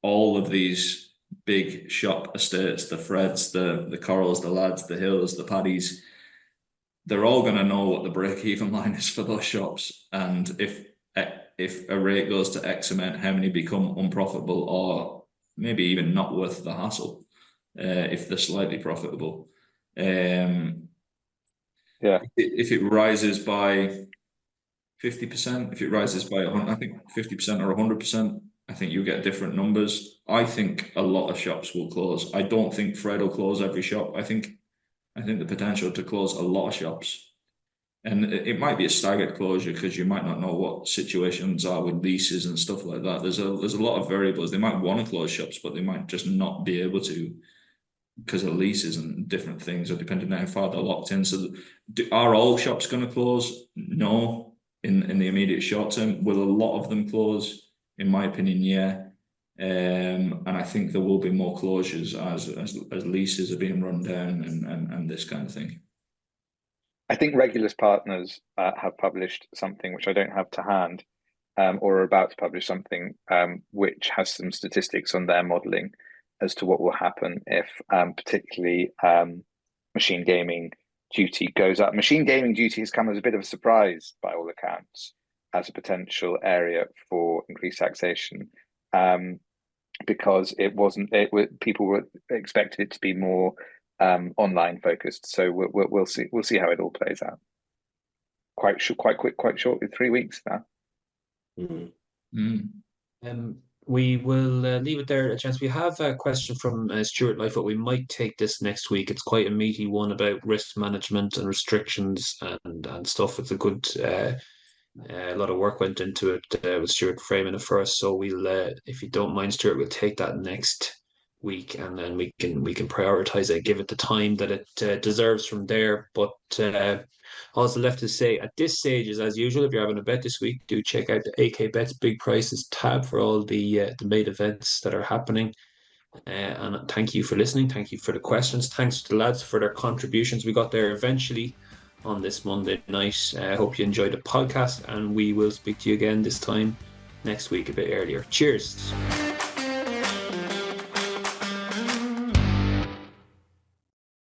[SPEAKER 3] All of these big shop estates, the Freds, the Corals, the Lads, the Hills, the Paddies, they're all going to know what the break-even line is for those shops. And if a rate goes to X amount, how many become unprofitable or maybe even not worth the hassle if they're slightly profitable. If it rises by 50%, if it rises by, I think 50% or 100%, I think you get different numbers. I think a lot of shops will close. I don't think Fred will close every shop. I think the potential to close a lot of shops, and it might be a staggered closure because you might not know what situations are with leases and stuff like that. There's a lot of variables. They might want to close shops, but they might just not be able to because of leases and different things, or depending on how far they're locked in. So are all shops going to close? No, in the immediate short term. Will a lot of them close? In my opinion, yeah. And I think there will be more closures as leases are being run down and this kind of thing.
[SPEAKER 4] I think Regulus Partners have published something which I don't have to hand, or are about to publish something which has some statistics on their modelling as to what will happen if particularly machine gaming duty goes up. Machine gaming duty has come as a bit of a surprise by all accounts as a potential area for increased taxation, because people were expected it to be more online focused. So we'll see how it all plays out. Quite shortly, 3 weeks now.
[SPEAKER 1] We will leave it there a chance. We have a question from Stuart Lightfoot. We might take this next week. It's quite a meaty one about risk management and restrictions and stuff. It's a good a lot of work went into it with Stuart framing it for us. So we'll, if you don't mind, Stuart, we'll take that next week, and then we can prioritize it, give it the time that it deserves from there. But also left to say at this stage is, as usual, if you're having a bet this week, do check out the AK Bets Big Prices tab for all the main events that are happening. And thank you for listening. Thank you for the questions. Thanks to the lads for their contributions. We got there eventually on this Monday night. I hope you enjoyed the podcast, and we will speak to you again this time next week a bit earlier. Cheers.